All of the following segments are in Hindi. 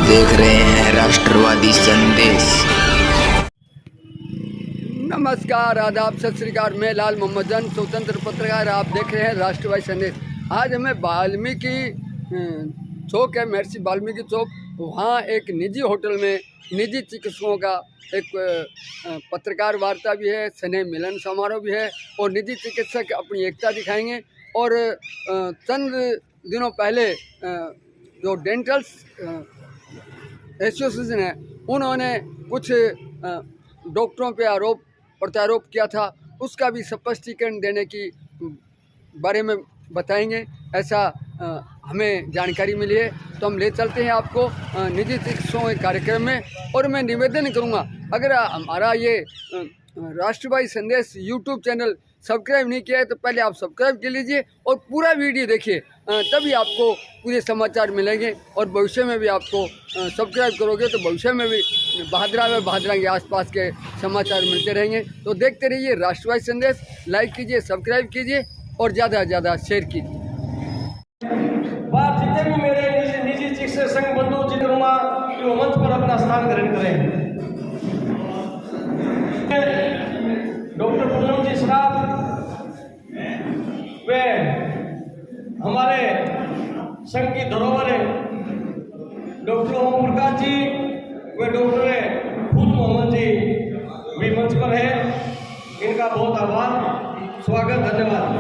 देख रहे हैं राष्ट्रवादी संदेश। नमस्कार, आदाब, सत श्री अकाल। मैं लाल मोहम्मद जन, स्वतंत्र पत्रकार। आप देख रहे हैं राष्ट्रवादी संदेश। आज हमें वाल्मीकि चौक है, महर्षि वाल्मीकि चौक, वहाँ एक निजी होटल में निजी चिकित्सकों का एक पत्रकार वार्ता भी है, स्नेह मिलन समारोह भी है और निजी चिकित्सक अपनी एकता दिखाएंगे। और चंद दिनों पहले जो डेंटल्स एसोसिएशन है, उन्होंने कुछ डॉक्टरों पे आरोप प्रत्यारोप किया था, उसका भी स्पष्टीकरण देने की बारे में बताएंगे, ऐसा हमें जानकारी मिली है। तो हम ले चलते हैं आपको निजी चिकित्सकों के कार्यक्रम में। और मैं निवेदन करूंगा, अगर हमारा ये राष्ट्रवादी संदेश यूट्यूब चैनल सब्सक्राइब नहीं किया है तो पहले आप सब्सक्राइब कर लीजिए और पूरा वीडियो देखिए, तभी आपको पूरे समाचार मिलेंगे। और भविष्य में भी आपको सब्सक्राइब करोगे तो भविष्य में भी बहादुरा के आसपास के समाचार मिलते रहेंगे। तो देखते रहिए राष्ट्रवादी संदेश, लाइक कीजिए, सब्सक्राइब कीजिए और ज़्यादा से ज़्यादा शेयर कीजिए। जितने भी मेरे निजी चिकित्सक संघ बंधु जितनुमा जो मंच पर अपना स्थान ग्रहण करें। डॉक्टर पूनम जी श्राफ वे हमारे संघ की धरोहर है। डॉक्टर ओम प्रकाश जी वे डॉक्टर फूल मोहम्मद जी भी मंच पर है। इनका बहुत आभार, स्वागत, धन्यवाद।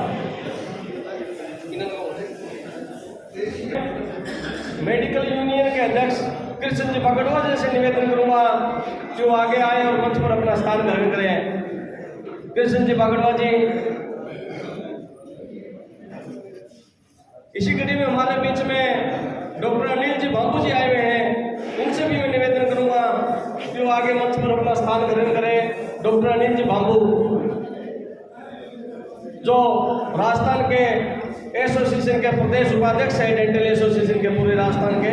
मेडिकल यूनियन के अध्यक्ष कृष्ण जी भगड़वा जैसे निवेदन करूंगा जो आगे आए और मंच पर अपना स्थान ग्रहण करें। कृष्ण जी भगड़वा जी, इसी कड़ी में हमारे बीच में डॉक्टर अनिल जी बाबू जी आए हुए हैं, उनसे भी मैं निवेदन करूंगा जो आगे मंच पर अपना स्थान ग्रहण करें। डॉक्टर अनिल जी बाबू जो राजस्थान के एसोसिएशन के प्रदेश उपाध्यक्ष है, डेंटल एसोसिएशन के पूरे राजस्थान के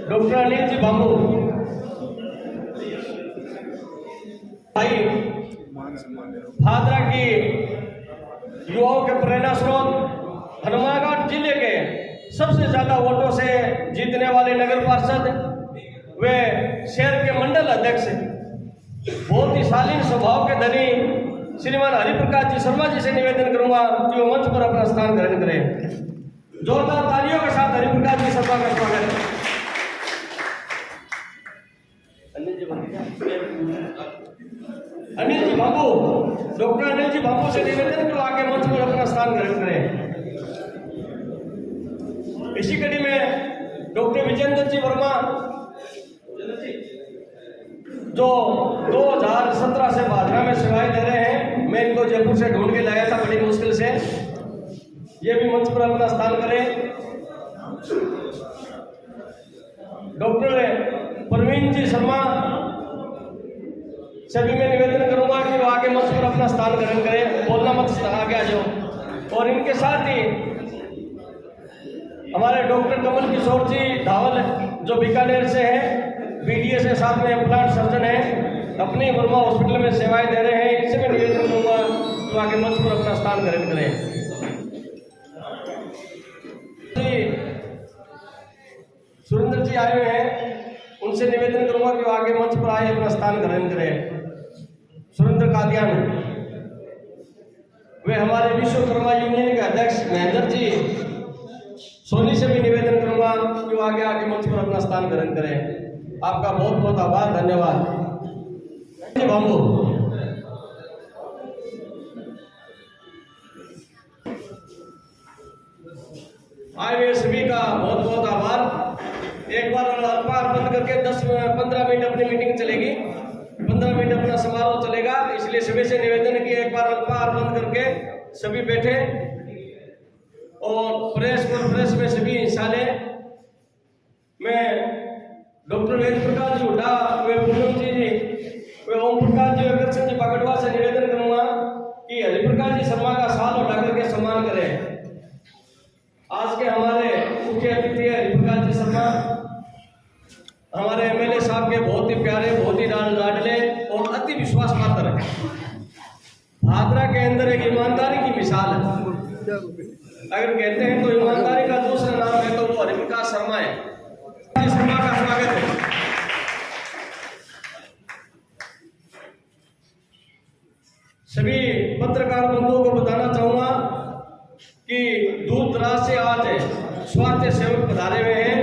डॉक्टर अनिल जी बाबू भाई भादरा की युवाओं के प्रेरणा स्रोत, हनुमानगढ़ जिले के सबसे ज्यादा वोटों से जीतने वाले नगर पार्षद वे शहर के मंडल अध्यक्ष, बहुत ही शालीन स्वभाव के धनी श्रीमान हरिप्रकाश जी शर्मा जी से निवेदन करूंगा कि वो मंच पर अपना स्थान ग्रहण करें। जोरदार तालियों के साथ हरिप्रकाश जी शर्मा का स्वागत। अनिल जी बाबू, डॉक्टर अनिल जी बाबू से निवेदन कि आगे मंच पर अपना स्थान ग्रहण करें। इसी कड़ी में डॉक्टर विजेंद्र जी वर्मा जो 2017 से भादरा में सेवाएं दे रहे हैं, मैं इनको जयपुर से ढूंढ के लाया था बड़ी मुश्किल से, ये भी मंच पर अपना स्थान करें। डॉक्टर प्रवीण जी शर्मा से भी मैं निवेदन करूंगा कि वो आगे मंच पर अपना स्थान ग्रहण करें, बोलना मत, आगे आ जाओ। और इनके साथ ही हमारे डॉक्टर कमल किशोर जी धावल जो बीकानेर से हैं, बीडीए से साथ में इम्प्लांट सर्जन है, अपनी वर्मा हॉस्पिटल में सेवाएं दे रहे हैं, इनसे मैं निवेदन करूंगा तो आगे मंच पर अपना स्थान ग्रहण करें। सुरेंद्र जी आए हुए हैं, उनसे निवेदन करूंगा कि वो आगे मंच पर आए, अपना स्थान ग्रहण करें। सुरेंद्र कादियान वे हमारे विश्वकर्मा यूनियन के अध्यक्ष महेंद्र जी सोनी से भी निवेदन करूंगा कि वो आगे मंच पर अपना स्थान ग्रहण करें। आपका बहुत बहुत आभार, धन्यवाद। बाबू आए हुए सभी का बहुत बहुत आभार। एक बार अल्पाहार बंद करके 10-15 मिनट अपनी मीटिंग चलेगी, 15 मिनट अपना समारोह चलेगा, इसलिए सभी से निवेदन किया एक बार अल्पाहार बंद करके सभी बैठे और प्रेस में सभी हिस्सा लें। मैं डॉक्टर वेद प्रकाश जी हुड्डा, वे पूनम जी वे ओम प्रकाश जी, कृष्ण जी पगड़वा से निवेदन करूंगा कि हरिप्रकाश जी शर्मा का साल उठा करके सम्मान करें। आज के हमारे मुख्य अतिथि हरिप्रकाश जी शर्मा हमारे एमएलए साहब के बहुत ही प्यारे, बहुत ही लाडले और अति विश्वास पात्र है। भादरा के अंदर एक ईमानदारी की मिसाल है। अगर कहते हैं तो ईमानदारी का दूसरा नाम है तो वो हरिप्रकाश शर्मा है। शर्मा का स्वागत है। सभी पत्रकार बंधुओं को बताना चाहूंगा कि दूर दराज से आज स्वास्थ्य सेवक पधारे हुए हैं।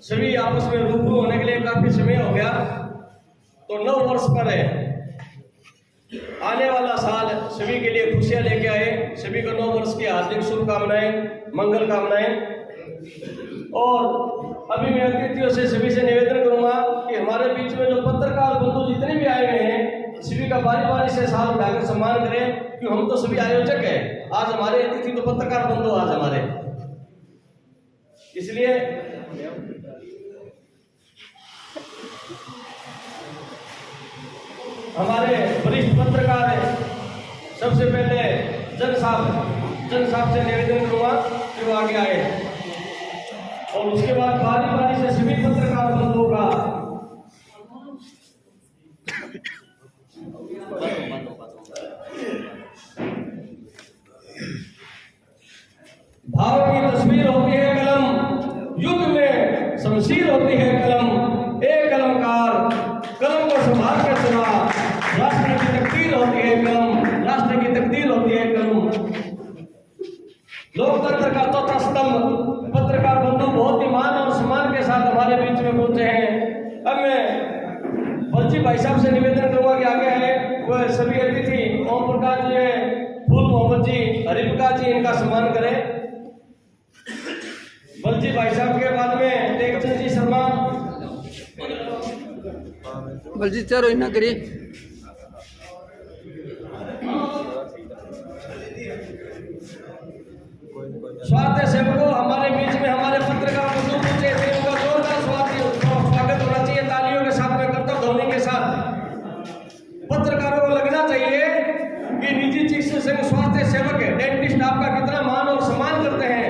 सभी आपस में रूबरू होने के लिए काफी समय हो गया, तो 9 वर्ष पर है आने वाला साल सभी के लिए खुशियां लेके आए। सभी को 9 वर्ष की हार्दिक शुभकामनाएं, मंगल कामनाएं। और अभी मैं अतिथियों से सभी से निवेदन करूंगा कि हमारे बीच में जो पत्रकार बंधु जितने भी आए हुए हैं, सभी का बारी बारी से साल उठाकर सम्मान करें, क्योंकि हम तो सभी आयोजक हैं। आज हमारे अतिथि तो पत्रकार बंधु आज हमारे, इसलिए हमारे वरिष्ठ पत्रकार हैं। सबसे पहले जन साहब से निवेदन करूंगा कि वो आगे आए, और उसके बाद बारी बारी से सभी पत्रकार बंधुओं का भाव की तस्वीर होती है कलम, युद्ध में शमशीर होती है कलम। एक कलमकार कलम को संभाल के चला, राष्ट्र की तकदीर होती है कलम, राष्ट्र की तकदीर होती है कलम। लोकतंत्र का चौथा स्तंभ पत्रकार बंधु बहुत ही मान और सम्मान के साथ हमारे बीच में पहुंचे हैं। अब मैं बलजी भाई साहब से निवेदन करूंगा कि आगे आए। वह सभी अतिथि ओम प्रकाश जी, फूल मोहम्मद जी, हरिप्रकाश जी, इनका सम्मान करें। बलजी भाई साहब के बाद में टेकचंद जी शर्मा। बलजी चारो इन्ना करिए। स्वास्थ्य सेवकों हमारे बीच में हमारे पत्रकार बंधु पहुंचे थे, उनका जोरदार स्वागत होना चाहिए तालियों के साथ में, कर्तव्य ध्वनि के साथ। पत्रकारों को लगना चाहिए कि निजी चिकित्सा संघ स्वास्थ्य सेवक है, डेंटिस्ट आपका कितना मान और सम्मान करते हैं।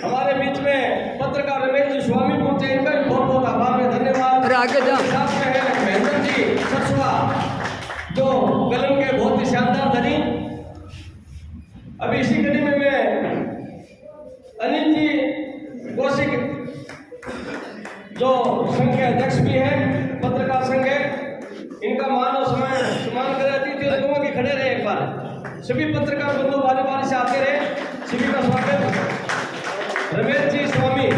हमारे बीच में पत्रकार रमेश जी स्वामी पहुंचे, इनका भी बहुत बहुत आभार है, धन्यवाद। अरे आगे जा। साथ में है महेंद्र जी सरसवा, जो कलम के बहुत ही शानदार धनी। अभी इसी कड़ी में मैं अनिल जी कौशिक, जो संघ के अध्यक्ष भी हैं, पत्रकार संघ है, इनका मान और सम्मान करें। अतिथि लोगों के खड़े रहे एक बार, सभी पत्रकार बंधु बारी बारी से आते रहे, सभी का स्वागत। रमेश जी स्वामी,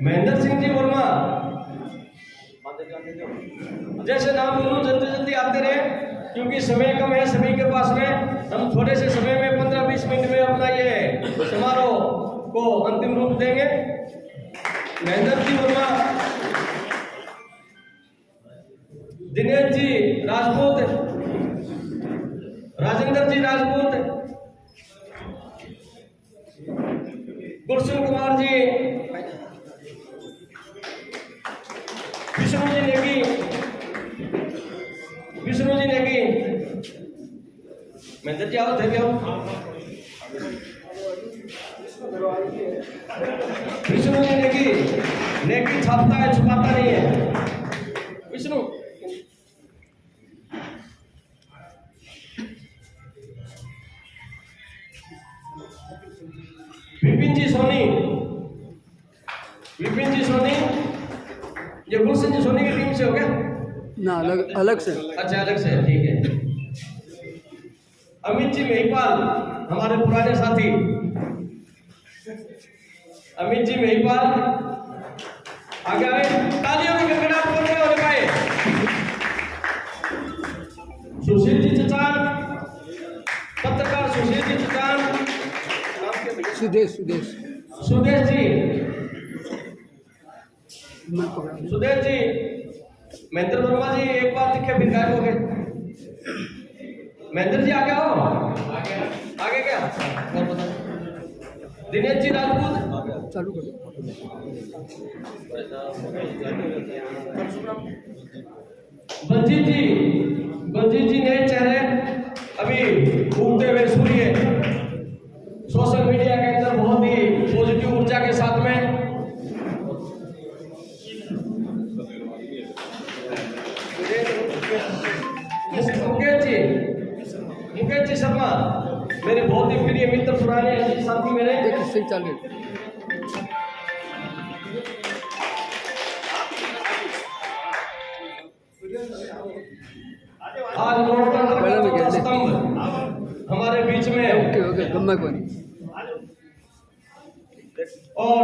महेंद्र सिंह जी वर्मा, जैसे नाम बोलूं जल्दी जल्दी आते रहे, क्योंकि समय कम है सभी के पास में। हम थोड़े से समय में 15-20 मिनट में अपना ये समारोह को अंतिम रूप देंगे। महेंद्र जी वर्मा, दिनेश जी राजपूत, राजेंद्र जी राजपूत, गुलशन कुमार जी, विष्णु जी नेगी, महेंद्र जी आओ, थे आओ। विष्णु जी नेगी छापता है, छुपाता नहीं है। विष्णु विपिन जी सोनी, ये गुलशन जी सोनी की टीम से हो गया ना, अलग से। अच्छा, अलग से, ठीक है। अमित जी महिपाल, हमारे पुराने साथी अमित जी महिपाल आगे आए, तालियों की गड़गड़ाहट बोलने वाले पाए। सुशील जी चचान, पत्रकार सुशील जी चचान, सुदेश जी, महेंद्र वर्मा जी एक बार दिखे फिर गायब हो गए। महेंद्र जी आगे आओ, आगे क्या दिनेश जी राजपूत, चालू करो। बलजीत जी नए चेहरे, अभी उगते हुए सूर्य, सोशल मीडिया के अंदर बहुत ही पॉजिटिव ऊर्जा के साथ में। मुकेश जी शर्मा, मेरे बहुत ही प्रिय मित्र पुराने साथी मेरे देखिए सही चल रही आज लोकतंत्र का स्तंभ हमारे बीच में ओके गम्मा को नहीं और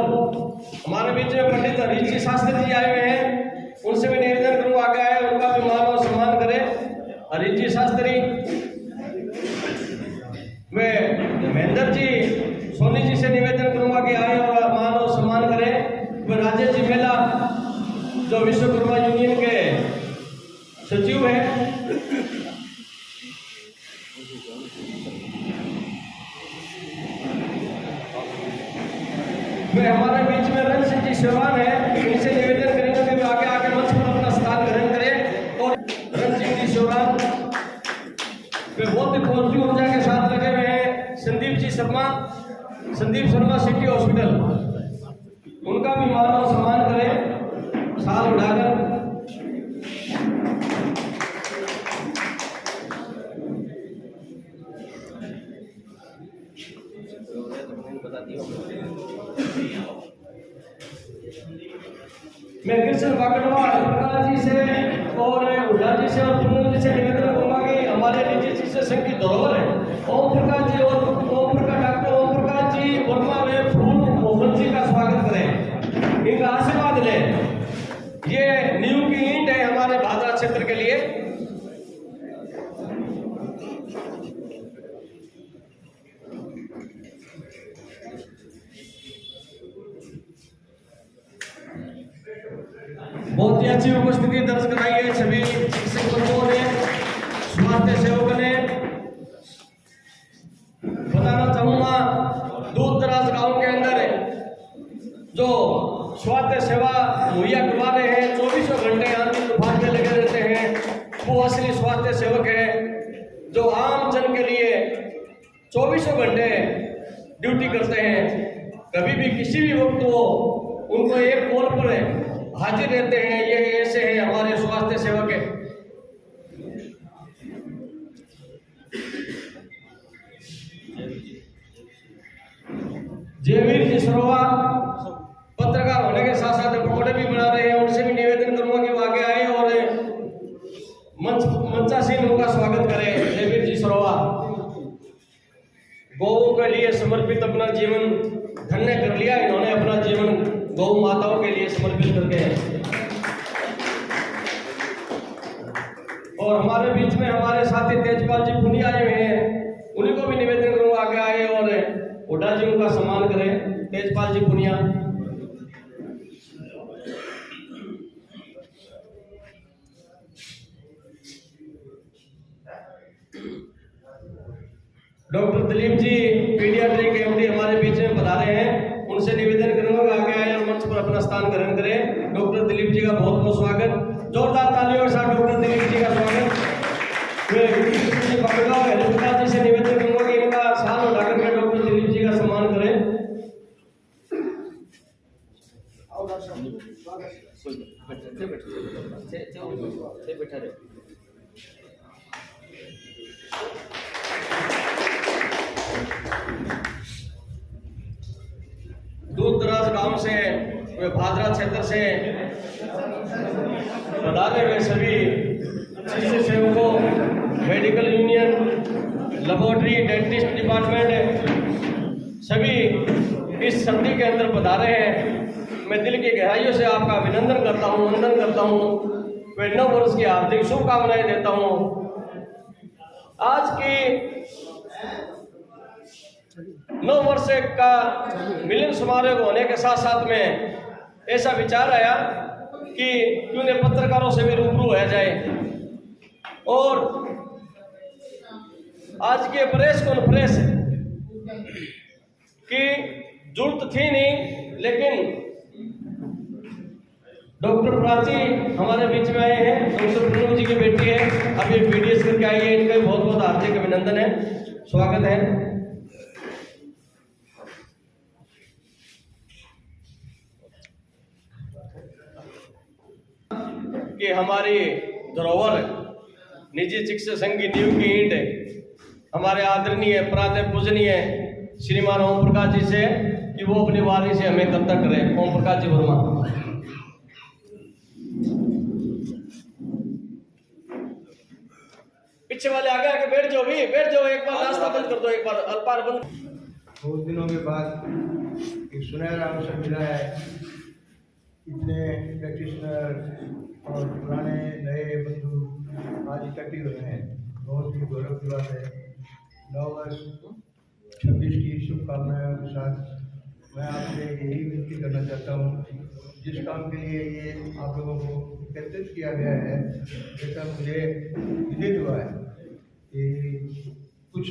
हमारे बीच में पंडित हरीश जी शास्त्री जी आए हुए हैं, उनसे भी निवेदन करूँ आगे आए उनका भी मान और सम्मान करें। हरीश जी शास्त्री वे महेंद्र जी सोनी जी से निवेदन करूंगा कि आए और मान और सम्मान करें। वे राजेश जी मेला जो विश्वकर्मा यूनियन के सचिव हैं, वे हमारे बीच में रण सिंह जी सेवान है, इनसे निवेदन करेंगे कि वे आगे आके मंच पर अपना स्थान ग्रहण करें। और रण सिंह जी सेवान वे बहुत ही पॉजिटिव ऊर्जा के साथ लगे हुए हैं। संदीप जी शर्मा सिटी हॉस्पिटल, उनका भी मान और सम्मान करें साल उठाकर। मैं कृष्ण बागड़वा प्रकाश जी से और हुड्डा जी से और पूनम जी से निवेदन करूंगा कि हमारे निजी शिक्षक संघ की धरोहर है ओम प्रकाश जी और डॉक्टर ओम प्रकाश जी वर्मा में फूल मोहन जी का स्वागत करें, इनका आशीर्वाद लें। ये नींव की ईंट है हमारे भादरा क्षेत्र के लिए। बहुत ही अच्छी उपस्थिति दर्ज कराई है सभी शिक्षक बंधुओं ने, स्वास्थ्य सेवकों ने। बताना चाहूंगा दूर दराज गांव के अंदर जो स्वास्थ्य सेवा मुहैया करवा रहे हैं, 24 घंटे आंधी तूफान में लगे रहते हैं, वो असली स्वास्थ्य सेवक है जो आम जन के लिए 24 घंटे ड्यूटी करते हैं। कभी भी किसी भी वक्त वो उनको एक कॉल पर हाजिर रहते हैं। ये ऐसे हैं हमारे स्वास्थ्य सेवक है। जयवीर जी सरोवा पत्रकार होने के साथ साथ पकौड़े भी बना रहे हैं, उनसे भी निवेदन करूंगा कि वो आगे आए और मंचासीन उनका स्वागत करें। जयवीर जी सरोवा गौओं के लिए समर्पित अपना जीवन धन्य कर लिया इन्होंने, अपना जीवन गौ माताओं के लिए समर्पित करके। और हमारे बीच में हमारे साथी तेजपाल जी पुनिया आए हुए हैं, उन्हीं को भी निवेदन करूंगा आगे आए और हुड्डा जी उनका सम्मान करें। तेजपाल जी Punia, doctor Dilip ji paediatric MD हमारे बीच में पधारे हैं, उनसे निवेदन करूंगा आगे आए और मंच पर अपना स्थान ग्रहण करें। डॉक्टर दिलीप जी का बहुत बहुत स्वागत, जोरदार तालियों के साथ डॉक्टर दिलीप जी का स्वागत। प्रकाश जी से निवेदन करूंगा कि इनका साल उठाकर के डॉक्टर दिलीप जी का सम्मान करें। दूर दराज गांव से वे भादरा क्षेत्र से पधारे हुए सभी शिक्षक सेवकों, medical union, laboratory, dentist department सभी इस सर्दी के अंदर पधारे हैं। मैं दिल की गहराइयों से आपका अभिनंदन करता हूँ, वंदन करता हूँ। मैं 9 वर्ष की हार्दिक शुभकामनाएं देता हूँ। आज की 9 वर्ष का मिलन समारोह होने के साथ साथ में ऐसा विचार आया कि क्यों न पत्रकारों से भी रूबरू हो जाए। और आज के प्रेस कॉन्फ्रेंस की जरूरत थी नहीं, लेकिन डॉक्टर प्राची हमारे बीच में आए हैं, डॉक्टर पूनम जी की बेटी है, अब ये पीडीएस करके आई है, इनका बहुत बहुत हार्दिक अभिनंदन है, स्वागत है। कि हमारी धरोहर निजी शिक्षक संघ की नींव की ईंट हमारे आदरणीय प्रातः पूजनीय श्रीमान ओम प्रकाश जी से कि वो अपनी वाणी से हमें कर्तव्य करें। ओम प्रकाश जी वर्मा। पीछे वाले आगे आके बैठ जाओ भी, बैठ जाओ। एक बार रास्ता बंद कर दो, एक बार अल्पार बंद। बहुत दिनों के बाद एक सुनहरा अवसर मिला है। इतने प्रैक्टिशनर और पुराने नए बंधु आज इकट्ठे हुए हैं, बहुत ही गौरव की बात है। 9 वर्ष 26 की शुभकामनाओं के साथ मैं आपसे यही विनती करना चाहता हूँ, जिस काम के लिए ये आप लोगों को एकत्रित किया गया है, जैसा मुझे विदित हुआ है कि कुछ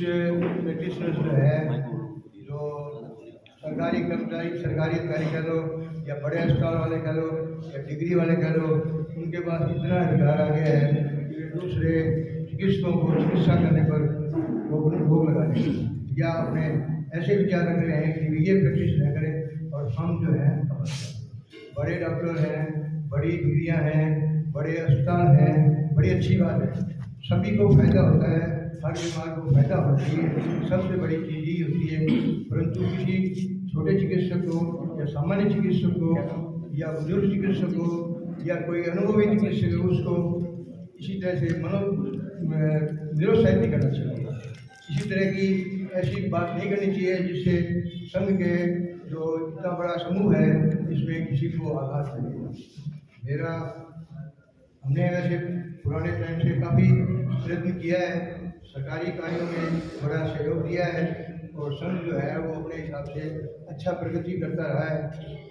प्रैक्टिशनर्स जो है, जो सरकारी कर्मचारी, सरकारी अधिकारी कह लो या बड़े अस्पताल वाले कह लो या डिग्री वाले कह लो, उनके पास इतना अधिकार आ गया है कि वे दूसरे चिकित्सकों को चिकित्सा करने पर रोक लगा दें या अपने ऐसे विचार रख रहे हैं कि ये प्रैक्टिस न करें और हम जो है बड़े डॉक्टर हैं, बड़ी डिग्रियां हैं, बड़े अस्पताल हैं, बड़ी अच्छी बात है, सभी को फायदा होता है, हर बीमार को फायदा होना चाहिए, सबसे बड़ी चीज़ ही होती है। परंतु किसी छोटे चिकित्सक को या सामान्य चिकित्सक को या बुजुर्ग चिकित्सक को या कोई अनुभवी चिकित्सक हो, उसको इसी तरह से निरुत्साहित नहीं करना चाहिए। इसी तरह की ऐसी बात नहीं करनी चाहिए जिससे संघ के जो इतना बड़ा समूह है इसमें किसी को आघात लगे। हमने वैसे पुराने टाइम से काफ़ी प्रयत्न किया है, सरकारी कार्यों में बड़ा सहयोग दिया है और संघ जो है वो अपने हिसाब से अच्छा प्रगति करता रहा है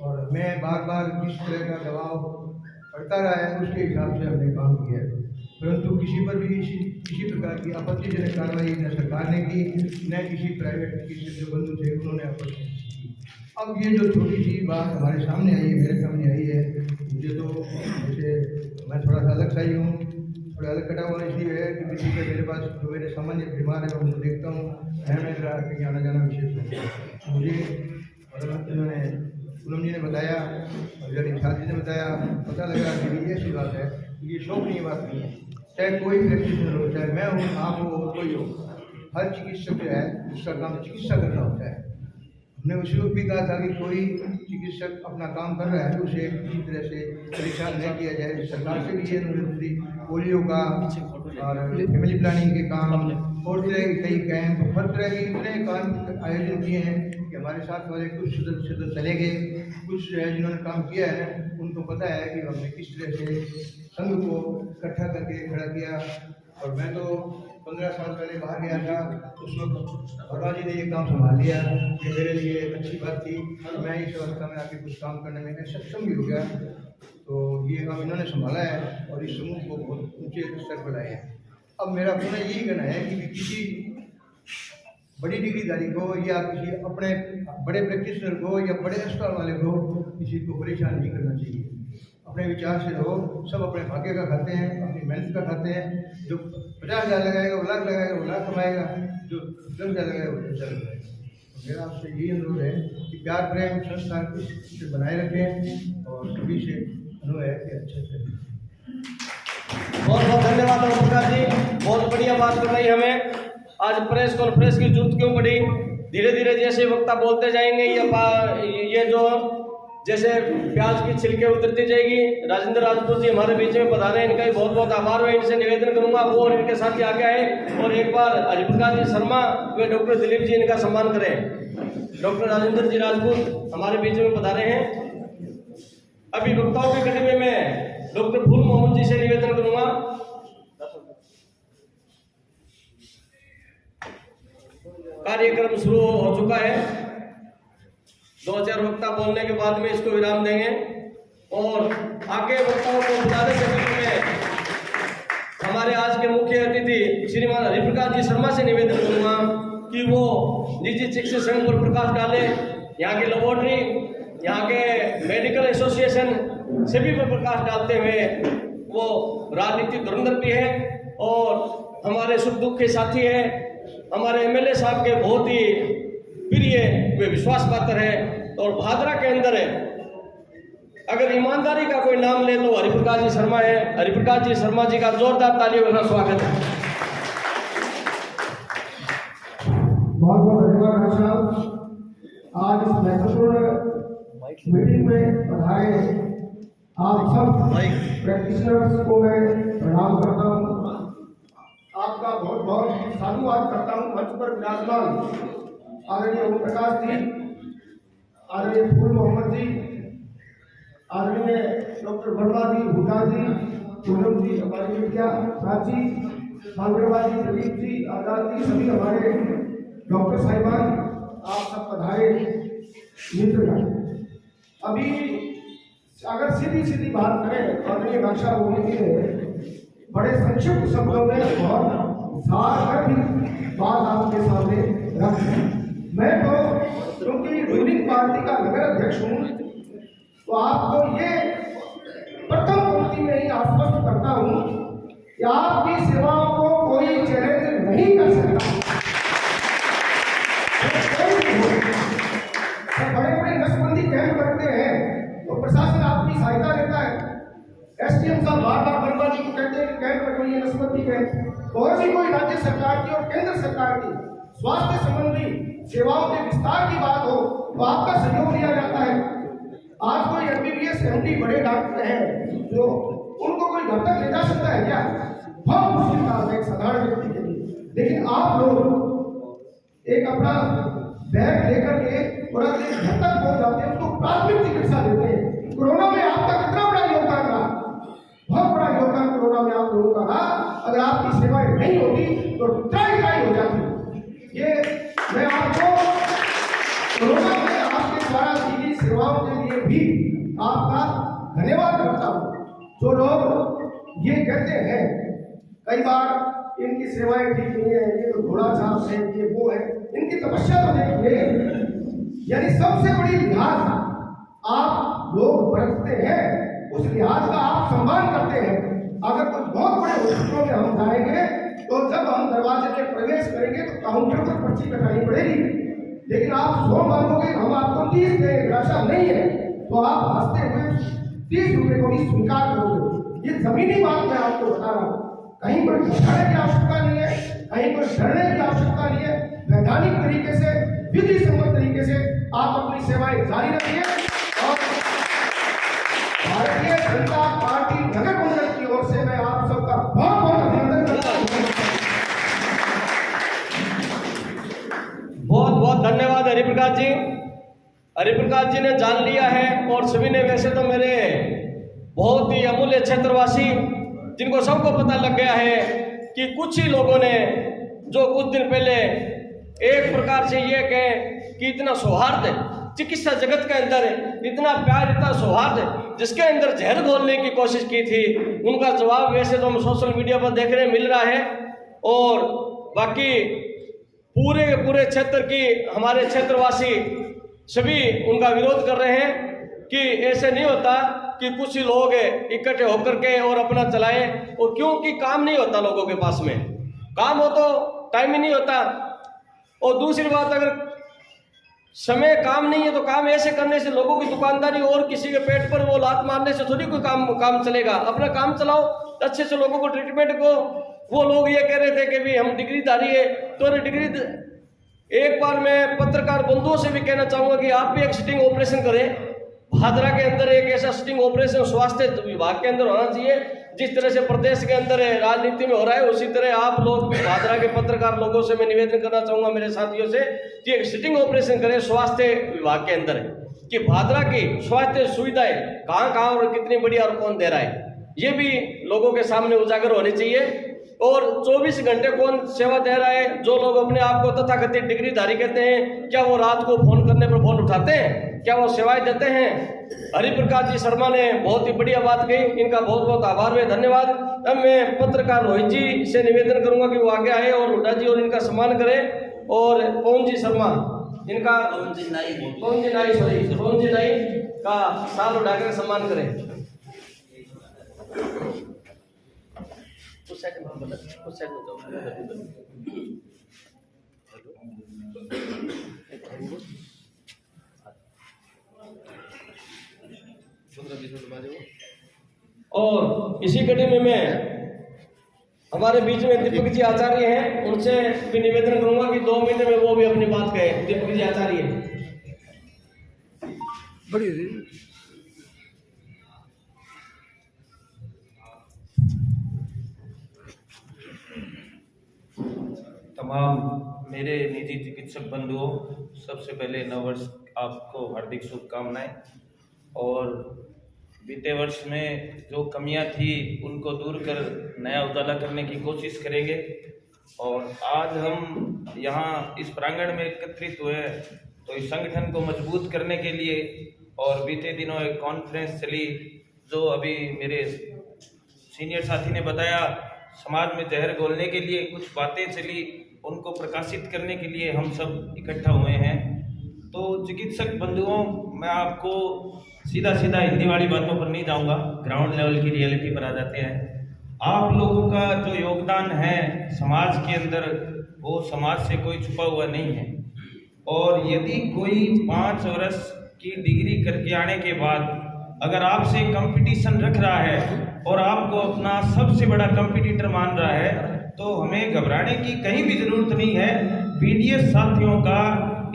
और मैं बार बार किस तरह का दबाव पड़ता रहा है उसके हिसाब से हमने काम किया है। परंतु किसी पर भी किसी प्रकार की आपत्तिजनक कार्रवाई न सरकार ने की, न किसी प्राइवेट चिकित्सक जो बंधु थे उन्होंने आपत्ति की। अब ये जो छोटी सी बात हमारे सामने आई है, मेरे सामने आई है, मुझे तो जैसे मैं थोड़ा सा अलग सा ही हूँ, थोड़ा अलग कटा हुआ इसलिए है कि किसी के मेरे पास जो मेरे सामान्य बीमार है उनको देखता हूँ, मैं रहा कि आना जाना विशेष है मुझे। और उन्होंने पूनम जी ने बताया और इरशाद जी ने बताया, पता लगा कि ये ऐसी बात है, ये शौकनीय बात नहीं है। चाहे कोई प्रैक्टिशनर हो, चाहे मैं हूँ, आप हो, कोई हो, हर चिकित्सक जो है उसका काम चिकित्सा करना होता है। हमने उसी वक्त भी कहा था कि कोई चिकित्सक अपना काम कर रहा है तो उसे किसी तरह से परेशान नहीं किया जाए। सरकार से भी ये अनुरोध थी, पोलियो का और फैमिली प्लानिंग के काम और तरह के कई कैंप, हर तरह के इतने काम आयोजन किए हैं कि हमारे साथ वाले कुछ सदस्य तो चले गए, कुछ जो है जिन्होंने काम किया है उनको पता है कि हमने किस तरह से संघ को इकट्ठा करके खड़ा किया। और मैं तो 15 साल पहले बाहर गया था, उस वक्त भगवान जी ने ये काम संभाल लिया, ये मेरे लिए एक अच्छी बात थी। मैं इस अवस्था में आके कुछ काम करने में सक्षम भी हो गया, तो ये काम इन्होंने संभाला है और इस समूह को बहुत ऊंचे स्तर पर लाए हैं। अब मेरा पुनः यही कहना है कि किसी बड़ी डिग्रीधारी को या किसी अपने बड़े प्रैक्टिशनर को या बड़े अस्पताल वाले को किसी को परेशान नहीं करना चाहिए। अपने विचार से रहो, सब अपने भाग्य का खाते हैं, अपनी मेहनत का खाते हैं। जो 50,000 लगाएगा वो लाख लगाएगा, वो लाख कमाएगा, जो 10,000 लगाएगा वो 10,000 लगाएगा। तो मेरा आपसे यही अनुरोध है कि प्यार प्रेम संस्कार से बनाए रखें और सभी से अनुरोध है कि अच्छे से। बहुत बहुत धन्यवाद ओम प्रकाश जी, बहुत बढ़िया बात बताई हमें। आज प्रेस कॉन्फ्रेंस की जरूरत क्यों पड़ी? धीरे धीरे जैसे वक्ता बोलते जाएंगे ये जो जैसे प्याज की छिलके उतरती जाएगी। राजेंद्र राजपूत जी हमारे बीच में पधारे, इनका भी बहुत बहुत आभार। मैं इनसे निवेदन करूंगा वो और इनके साथ ही आगे आए और एक बार हरिप्रकाश जी शर्मा व डॉक्टर दिलीप जी इनका सम्मान करें। डॉक्टर राजेंद्र जी राजपूत हमारे बीच में पधारे हैं। अभी वक्ताओं के कटवे में डॉक्टर फूल मोहम्मद जी से निवेदन करूंगा। कार्यक्रम शुरू हो चुका है, 2-4 वक्ता बोलने के बाद में इसको विराम देंगे और आगे वक्ताओं को बुलाने से पहले हमारे आज के मुख्य अतिथि श्रीमान हरिप्रकाश जी शर्मा से निवेदन करूंगा कि वो निजी चिकित्सा संघ पर प्रकाश डाले। यहाँ की लेबोरेटरी, यहाँ के मेडिकल एसोसिएशन सभी पर प्रकाश डालते हुए वो राजनीतिक धुरंधर भी है और हमारे सुख दुख के साथी है। हमारे एमएलए साहब के बहुत ही प्रिय वे विश्वास पात्र है और भादरा के अंदर है। अगर ईमानदारी का कोई नाम ले तो हरिप्रकाश जी शर्मा है। हरिप्रकाश जी शर्मा जी का जोरदार तालियों के साथ स्वागत है। मीटिंग में पधारे आप सब प्रैक्टिशनर्स को मैं प्रणाम करता हूँ। आपका बहुत बहुत साधुवाद करता हूँ। मंच पर विराजमान आदरणीय ओम प्रकाश जी, आदरणीय फूल मोहम्मद जी, आदरणीय डॉक्टर वर्मा जी, हुड्डा जी, पूनम जी, हमारी बेटिया प्राची, भागवत जी, प्रदीप जी, आजाद जी, सभी हमारे डॉक्टर साहिबान, आप सब पधारे मित्रगण। अभी अगर सीधी सीधी बात करें, आदरणीय भाषा बोलने के बड़े संक्षिप्त शब्दों में बहुत सार भी बात आपके सामने रख मैं तो क्योंकि रूलिंग पार्टी का नगर अध्यक्ष हूँ, तो आपको ये प्रथम पंक्ति में ही आश्वस्त करता हूँ कि आपकी सेवाओं को कोई चैलेंज नहीं कर सकता। बड़े बड़े नसबंदी कैंप करते हैं तो प्रशासन आपकी सहायता लेता है। एसडीएम साहब बार बार वर्मा जी को कहते हैं कि कैंप रखिए, नसबंदी कैंप। और भी कोई राज्य सरकार की और केंद्र सरकार की स्वास्थ्य संबंधी सेवाओं के विस्तार की बात हो तो आपका सहयोग लिया जाता है। आज कोई एमबीबीएस एमडी बड़े डॉक्टर हैं जो उनको कोई घर तक ले जा सकता है क्या? बहुत मुश्किल काम है एक साधारण व्यक्ति के लिए। लेकिन आप लोग एक अपना बैग लेकर के और अगले घर तक पहुंच जाते हैं, उसको प्राथमिक चिकित्सा देते हैं। कोरोना में आपका कितना बड़ा योगदान रहा, बहुत बड़ा योगदान कोरोना में आप लोगों का रहा। अगर आपकी सेवाएं नहीं होती तो ट्राई हो जाती। ये मैं आपको कोरोना में आपके द्वारा दी गई सेवाओं के लिए भी आपका धन्यवाद करता हूँ। जो लोग ये कहते हैं कई बार इनकी सेवाएं ठीक नहीं है, ये तो घोड़ा छाप है, ये वो है, इनकी तपस्या तो देखिए। यानी सबसे बड़ी लिहाज आप लोग बरतते हैं, उस लिहाज का आप सम्मान करते हैं। अगर कोई बहुत बड़े हॉस्पिटलों में हम जाएंगे तो जब हम दरवाजे में प्रवेश करेंगे तो काउंटर पर पर्ची कटानी पड़ेगी, लेकिन आप 100 मांगोगे हम आपको 30 देंगे, ऐसा नहीं है तो आप हंसते हुए 30 रुपए को भी स्वीकार करोगे। ये जमीनी बात मैं आपको बता रहा हूँ। कहीं पर घटाने की आवश्यकता नहीं है, कहीं पर डरने की आवश्यकता नहीं है। वैधानिक तरीके से, विधि सम्मत तरीके से आप अपनी सेवाएं जारी रखिए। और भारतीय जनता पार्टी नगर मंडल की ओर से मैं आप सबका बहुत बहुत अभिनंदन करता हूँ। बहुत बहुत धन्यवाद हरिप्रकाश जी। हरिप्रकाश जी ने जान लिया है और सभी ने, वैसे तो मेरे बहुत ही अमूल्य क्षेत्रवासी जिनको सबको पता लग गया है कि कुछ ही लोगों ने जो कुछ दिन पहले एक प्रकार से ये कहें कि इतना सौहार्द चिकित्सा जगत के अंदर इतना प्यार, इतना सौहार्द जिसके अंदर जहर घोलने की कोशिश की थी, उनका जवाब वैसे तो हम सोशल मीडिया पर देखने मिल रहा है। और बाकी पूरे क्षेत्र की हमारे क्षेत्रवासी सभी उनका विरोध कर रहे हैं कि ऐसे नहीं होता कि कुछ ही लोग इकट्ठे होकर के और अपना चलाए। और क्योंकि काम नहीं होता लोगों के पास में, काम हो तो टाइम ही नहीं होता। और दूसरी बात, अगर समय काम नहीं है तो काम ऐसे करने से लोगों की दुकानदारी और किसी के पेट पर वो लात मारने से थोड़ी कोई काम चलेगा। अपना काम चलाओ अच्छे से, लोगों को ट्रीटमेंट को। वो लोग ये कह रहे थे कि भी हम डिग्रीधारी है तो डिग्री। एक बार मैं पत्रकार बंधुओं से भी कहना चाहूँगा कि आप भी एक सिटिंग ऑपरेशन करें। भादरा के अंदर एक ऐसा सिटिंग ऑपरेशन स्वास्थ्य विभाग के अंदर होना चाहिए। जिस तरह से प्रदेश के अंदर राजनीति में हो रहा है, उसी तरह आप लोग भादरा के पत्रकार लोगों से मैं निवेदन करना चाहूँगा, मेरे साथियों से, कि एक सिटिंग ऑपरेशन करें स्वास्थ्य विभाग के अंदर कि भादरा की स्वास्थ्य सुविधाएं कहाँ और कितनी बढ़िया और कौन दे रहा है, ये भी लोगों के सामने उजागर होने चाहिए। और 24 घंटे कौन सेवा दे रहा है। जो लोग अपने आप को तथाकथित डिग्रीधारी कहते हैं, क्या वो रात को फोन करने पर फोन उठाते हैं? क्या वो सेवाएं देते हैं? हरिप्रकाश जी शर्मा ने बहुत ही बढ़िया बात कही, इनका बहुत बहुत आभार व धन्यवाद। अब मैं पत्रकार रोहित जी से निवेदन करूंगा कि वो आगे आए और हुड्डा जी और इनका सम्मान करें। और पवन जी शर्मा, इनका पवन जी नाई का साल उठाकर सम्मान करें। उस साइड में जाओ। और इसी कड़ी में मैं हमारे बीच में दीपक जी आचार्य हैं, उनसे भी निवेदन करूंगा कि 2 मिनट में वो भी अपनी बात कहें। दीपक जी आचार्य। बड़ी तमाम मेरे निजी चिकित्सक बंधुओं, सबसे पहले नववर्ष आपको हार्दिक शुभकामनाएं। और बीते वर्ष में जो कमियां थी उनको दूर कर नया उजाला करने की कोशिश करेंगे। और आज हम यहाँ इस प्रांगण में एकत्रित हुए तो इस संगठन को मजबूत करने के लिए, और बीते दिनों एक कॉन्फ्रेंस चली जो अभी मेरे सीनियर साथी ने बताया, समाज में जहर घोलने के लिए कुछ बातें चली, उनको प्रकाशित करने के लिए हम सब इकट्ठा हुए हैं। तो चिकित्सक बंधुओं, मैं आपको सीधा हिंदी वाली बातों पर नहीं जाऊंगा, ग्राउंड लेवल की रियलिटी पर आ जाते हैं। आप लोगों का जो योगदान है समाज के अंदर, वो समाज से कोई छुपा हुआ नहीं है। और यदि कोई 5 वर्ष की डिग्री करके आने के बाद अगर आपसे कंपटीशन रख रहा है और आपको अपना सबसे बड़ा कंपटीटर मान रहा है, तो हमें घबराने की कहीं भी जरूरत नहीं है। बीडीएस साथियों का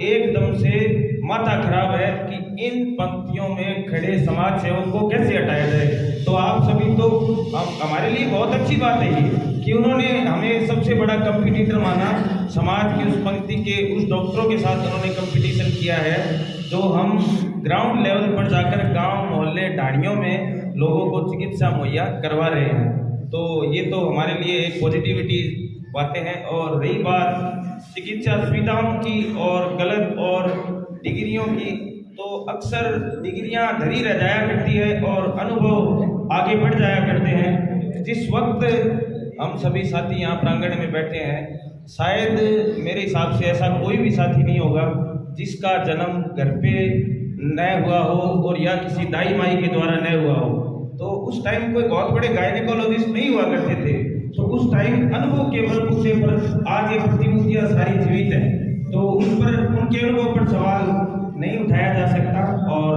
एकदम से माथा खराब है कि इन पंक्तियों में खड़े समाज सेवक को कैसे हटाया जाए। तो आप सभी तो हमारे लिए बहुत अच्छी बात है ये कि उन्होंने हमें सबसे बड़ा कंपटीटर माना। समाज की उस पंक्ति के उस डॉक्टरों के साथ उन्होंने कंपटीशन किया है जो हम ग्राउंड लेवल पर जाकर गांव मोहल्ले ढाणियों में लोगों को चिकित्सा मुहैया करवा रहे हैं। तो ये तो हमारे लिए एक पॉजिटिविटी बातें हैं। और रही बात चिकित्सा सुविधाओं की और गलत और डिग्रियों की, तो अक्सर डिग्रियां धरी रह जाया करती है और अनुभव आगे बढ़ जाया करते हैं। जिस वक्त हम सभी साथी यहाँ प्रांगण में बैठे हैं, शायद मेरे हिसाब से ऐसा कोई भी साथी नहीं होगा जिसका जन्म घर पे न हुआ हो और या किसी दाई माई के द्वारा न हुआ हो। तो उस टाइम कोई बहुत बड़े गायनेकोलॉजिस्ट नहीं हुआ करते थे, तो उस टाइम अनुभव के बलबूते पर आज ये प्रतिमुखियाँ सारी जीवित हैं। तो उन पर उनके अनुभव पर सवाल नहीं उठाया जा सकता। और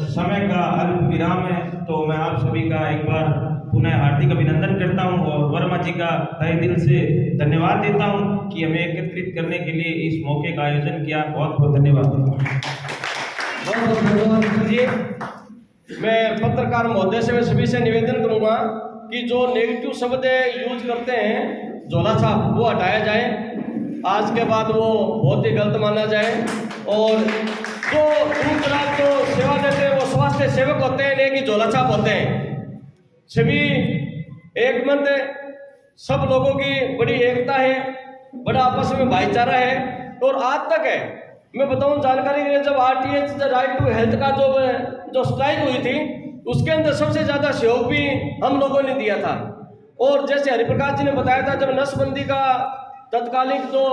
समय का अल्प विराम है, तो मैं आप सभी का एक बार पुनः हार्दिक अभिनंदन करता हूं और वर्मा जी का तहे दिल से धन्यवाद देता हूं कि हमें एकत्रित करने के लिए इस मौके का आयोजन किया। बहुत बहुत धन्यवाद। बहुत धन्यवाद जी। मैं पत्रकार महोदय से मैं सभी से निवेदन करूंगा कि जो नेगेटिव शब्द यूज करते हैं झोला छाप, वो हटाया जाए। आज के बाद वो बहुत ही गलत माना जाए। और जो दूर दराज जो सेवा देते हैं वो स्वास्थ्य सेवक होते हैं, नहीं कि झोला छाप होते हैं। सभी एक मंद, सब लोगों की बड़ी एकता है, बड़ा आपस में भाईचारा है। और आज तक है, मैं बताऊं जानकारी के लिए, जब आरटीएच राइट टू हेल्थ का जो स्ट्राइक हुई थी, उसके अंदर सबसे ज़्यादा सहयोग भी हम लोगों ने दिया था। और जैसे हरिप्रकाश जी ने बताया था, जब नसबंदी का तत्कालीन जो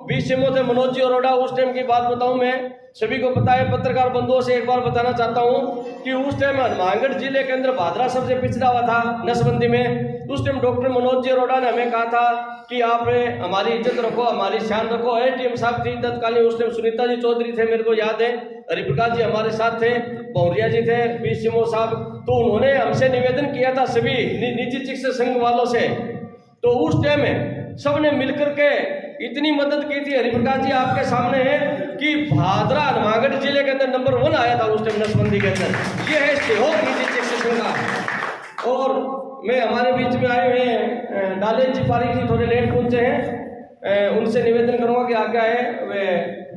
बीसीएमओ थे मनोज जी अरोड़ा, उस टाइम की बात बताऊं, मैं सभी को पता है, पत्रकार बंधुओं से एक बार बताना चाहता हूं कि उस टाइम हनुमानगढ़ जिले के अंदर भादरा सबसे पिछड़ा हुआ था नसबंदी में। उस टाइम डॉक्टर मनोज जी अरोड़ा ने हमें कहा था कि आप हमारी इज्जत रखो, हमारी शान रखो। एटीएम साहब थी तत्कालीन, उस टाइम सुनीता जी चौधरी थे, मेरे को याद है, हरिप्रकाश जी हमारे साथ थे, पौरिया जी थे, बीसीएमओ साहब। तो उन्होंने हमसे निवेदन किया था सभी निजी चिकित्सा संघ वालों से, तो उस टाइम में सबने मिलकर के इतनी मदद की थी। हरिप्रकाश जी आपके सामने है कि भादरा हनुमानगढ़ जिले के अंदर नंबर 1 आया था उस टाइम नसबंदी के अंदर। ये है सहयोग निजी चिकित्सा संघ का। और मैं हमारे बीच में आए हुए हैं डाले जी पारिक जी, थोड़े लेट पहुंचे हैं, उनसे निवेदन करूंगा कि आगे आए, वे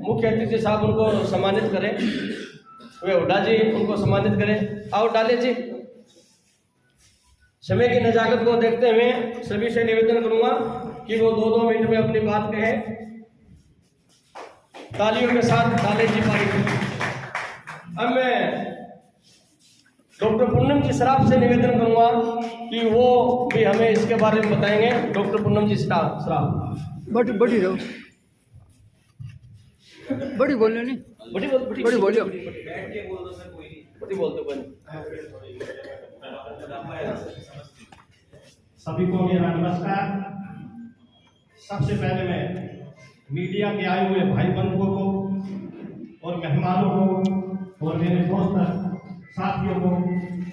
मुख्य अतिथि साहब उनको सम्मानित करें, वे हुड्डा जी उनको सम्मानित करें। आओ डाले जी। समय की नजाकत को देखते हुए सभी से निवेदन करूंगा कि वो 2-2 मिनट में अपनी बात कहें। तालियों के साथ डाले जी पारिक। अब मैं डॉक्टर पूनम जी सराफ से निवेदन करूंगा कि वो भी हमें इसके बारे में बताएंगे। डॉक्टर पूनम जी सराफ। बड़ी रहो, बड़ी बोलो नहीं, बड़ी बोलो, बड़ी बोल दो। सभी को मेरा नमस्कार। सबसे पहले मैं मीडिया के आए हुए भाई बंधुओं को और मेहमानों को और मेरे दोस्त साथियों को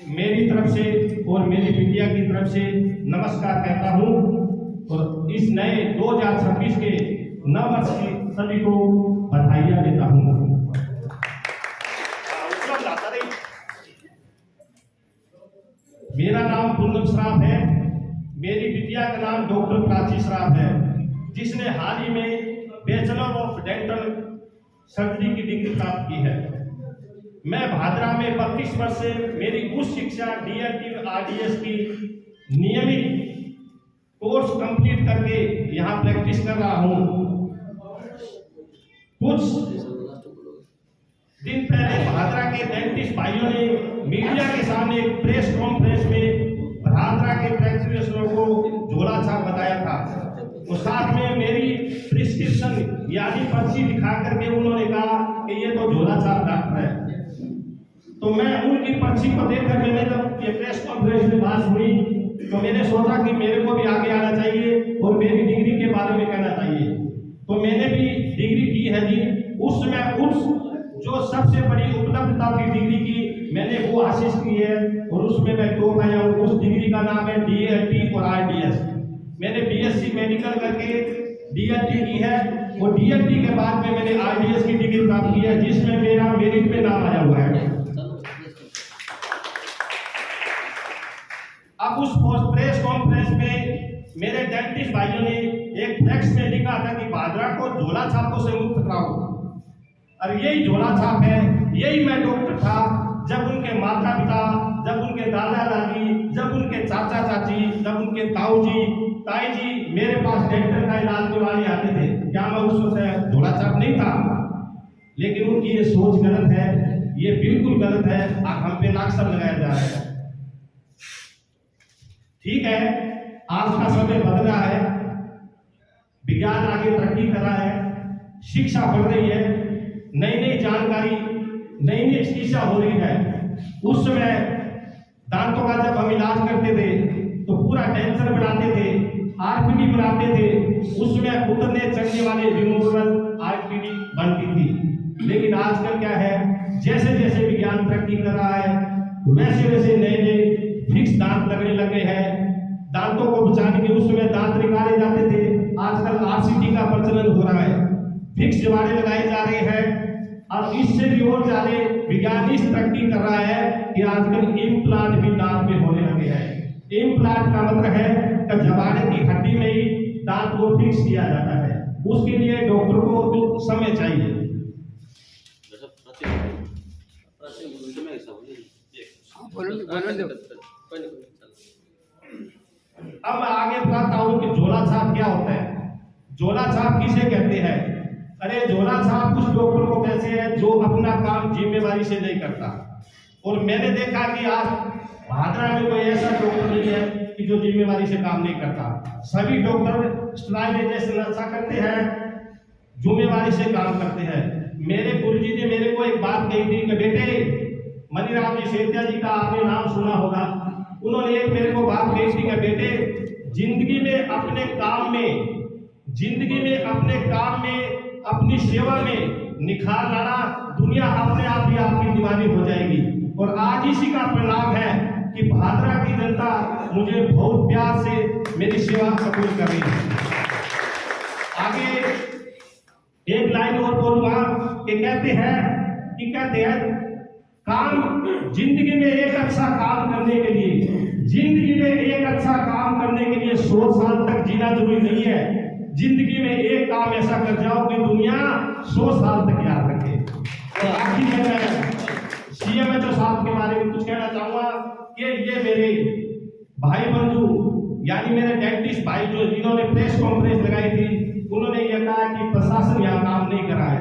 मेरी तरफ से और मेरी मीडिया की तरफ से नमस्कार कहता हूँ। और इस नए 2026 के नव वर्ष की सभी को बधाइयाँ देता हूँ। नाम डॉक्टर प्राची श्राफ है, जिसने हाल ही में बैचलर ऑफ डेंटल सर्जरी की डिग्री प्राप्त की है। मैं भादरा में 32 वर्ष से मेरी उच्च शिक्षा DLT RDS की नियमित कोर्स कंप्लीट करके यहाँ प्रैक्टिस कर रहा हूँ। कुछ दिन पहले भादरा के डेंटिस्ट भाइयों ने मीडिया के सामने एक प्रेस कॉन्फ्रेंस में भादरा के प्रैक्टिशनरों को झोला छाप बताया था। और साथ में मेरी प्रिस्क्रिप्शन यानी पर्ची दिखा करके उन्होंने कहा कि ये तो झोला छाप डॉक्टर है। तो मैं उनकी पर्ची को देख कर मैंने जब ये प्रेस कॉन्फ्रेंस में बात सुनी तो मैंने सोचा कि मेरे को भी आगे आना चाहिए और मेरी डिग्री के बारे में कहना चाहिए। तो मैंने भी डिग्री की है जी। उस समय उस जो सबसे बड़ी उपलब्धता थी डिग्री की, मैंने वो हासिल की है और उसमें मैं टॉप आया हूँ। उस डिग्री का नाम है DLT और RDS। मैंने BSc मेडिकल करके DLT की है और DLT के बाद में मैंने RDS की डिग्री प्राप्त की है, जिसमें मेरा मेरिट में नाम आया हुआ है। अब उस प्रेस कॉन्फ्रेंस में मेरे डेंटिस्ट भाइयों ने एक फ्लेक्स में लिखा था कि भादरा को झोला छापों से मुक्त कराओ। और यही झोला छाप है, यही मैं डॉक्टर था जब उनके माता पिता, जब उनके दादा दादी, जब उनके चाचा चाची, जब उनके ताऊ जी ताई जी मेरे पास डेंटल का इलाज करवाने आते थे। क्या मैं उस वक्त झोला छाप नहीं था? लेकिन उनकी ये सोच गलत है, ये बिल्कुल गलत है। हम पे नाक्सर लगाया जा रहा है। ठीक है, आज का समय बदल रहा है, विज्ञान आगे तरक्की कर रहा है, शिक्षा बढ़ रही है, नई नई जानकारी, नई नई चिकित्सा हो रही है। उस समय दांतों का जब हम इलाज करते थे तो पूरा टेंशन बनाते थे, RPD बनाते थे। उसमें उतरने चढ़ने वाले रिमूवेबल RPD बनती थी। लेकिन आजकल क्या है, जैसे जैसे विज्ञान तरक्की कर रहा है वैसे वैसे नए नए फिक्स दांत लगने लगे हैं। दांतों को बचाने के उसमें दांत निकाले जाते थे, आजकल RCT का प्रचलन हो रहा है, फिक्स जवाड़े लगाए जा रहे हैं। और इससे भी और ज्यादा विज्ञान इस तरक्की कर रहा है कि आजकल इम्प्लांट भी दांत में होने लगे हैं। इम्प्लांट का मतलब है कि जवाड़े की हड्डी में ही दांत को फिक्स किया जाता है। उसके लिए डॉक्टर को समय चाहिए। अब मैं आगे बताता हूँ कि झोला छाप क्या होता है। झोला छाप किसे कहते हैं? अरे झोला छाप उस डॉक्टर को कैसे है जो अपना काम जिम्मेवारी से नहीं करता। और मैंने देखा कि आज भादरा में कोई ऐसा डॉक्टर नहीं है कि जो जिम्मेवारी से काम नहीं करता। सभी डॉक्टर स्टरलाइजेशन अच्छा करते हैं, जिम्मेवारी से काम करते हैं। मेरे गुरुजी ने मेरे को एक बात कही थी कि बेटे, मनीराम जी सेठिया जी का आपने नाम सुना होगा। उन्होंने एक मेरे को बात कही थी कि बेटे, जिंदगी में अपने काम में अपनी सेवा में निखार लाना, दुनिया अपने आप ही आपकी दीवानी हो जाएगी। और आज इसी का परिणाम है कि भादरा की जनता मुझे बहुत प्यार से मेरी सेवा कबूल कर रही है। आगे एक लाइन और बोलूंगा कि कहते हैं काम जिंदगी में एक अच्छा काम करने के लिए 100 साल तक जीना जरूरी नहीं है। जिंदगी में एक काम ऐसा कर जाओ कि दुनिया 100 साल तक याद रखे। और आखिर में मैं CMHO साहब के बारे में कुछ कहना चाहूंगा कि ये मेरे भाई बंधु यानी मेरे डेंटिस्ट भाई जो जिन्होंने प्रेस कॉन्फ्रेंस लगाई थी, उन्होंने ये कहा कि प्रशासन यहाँ काम नहीं कर रहा है।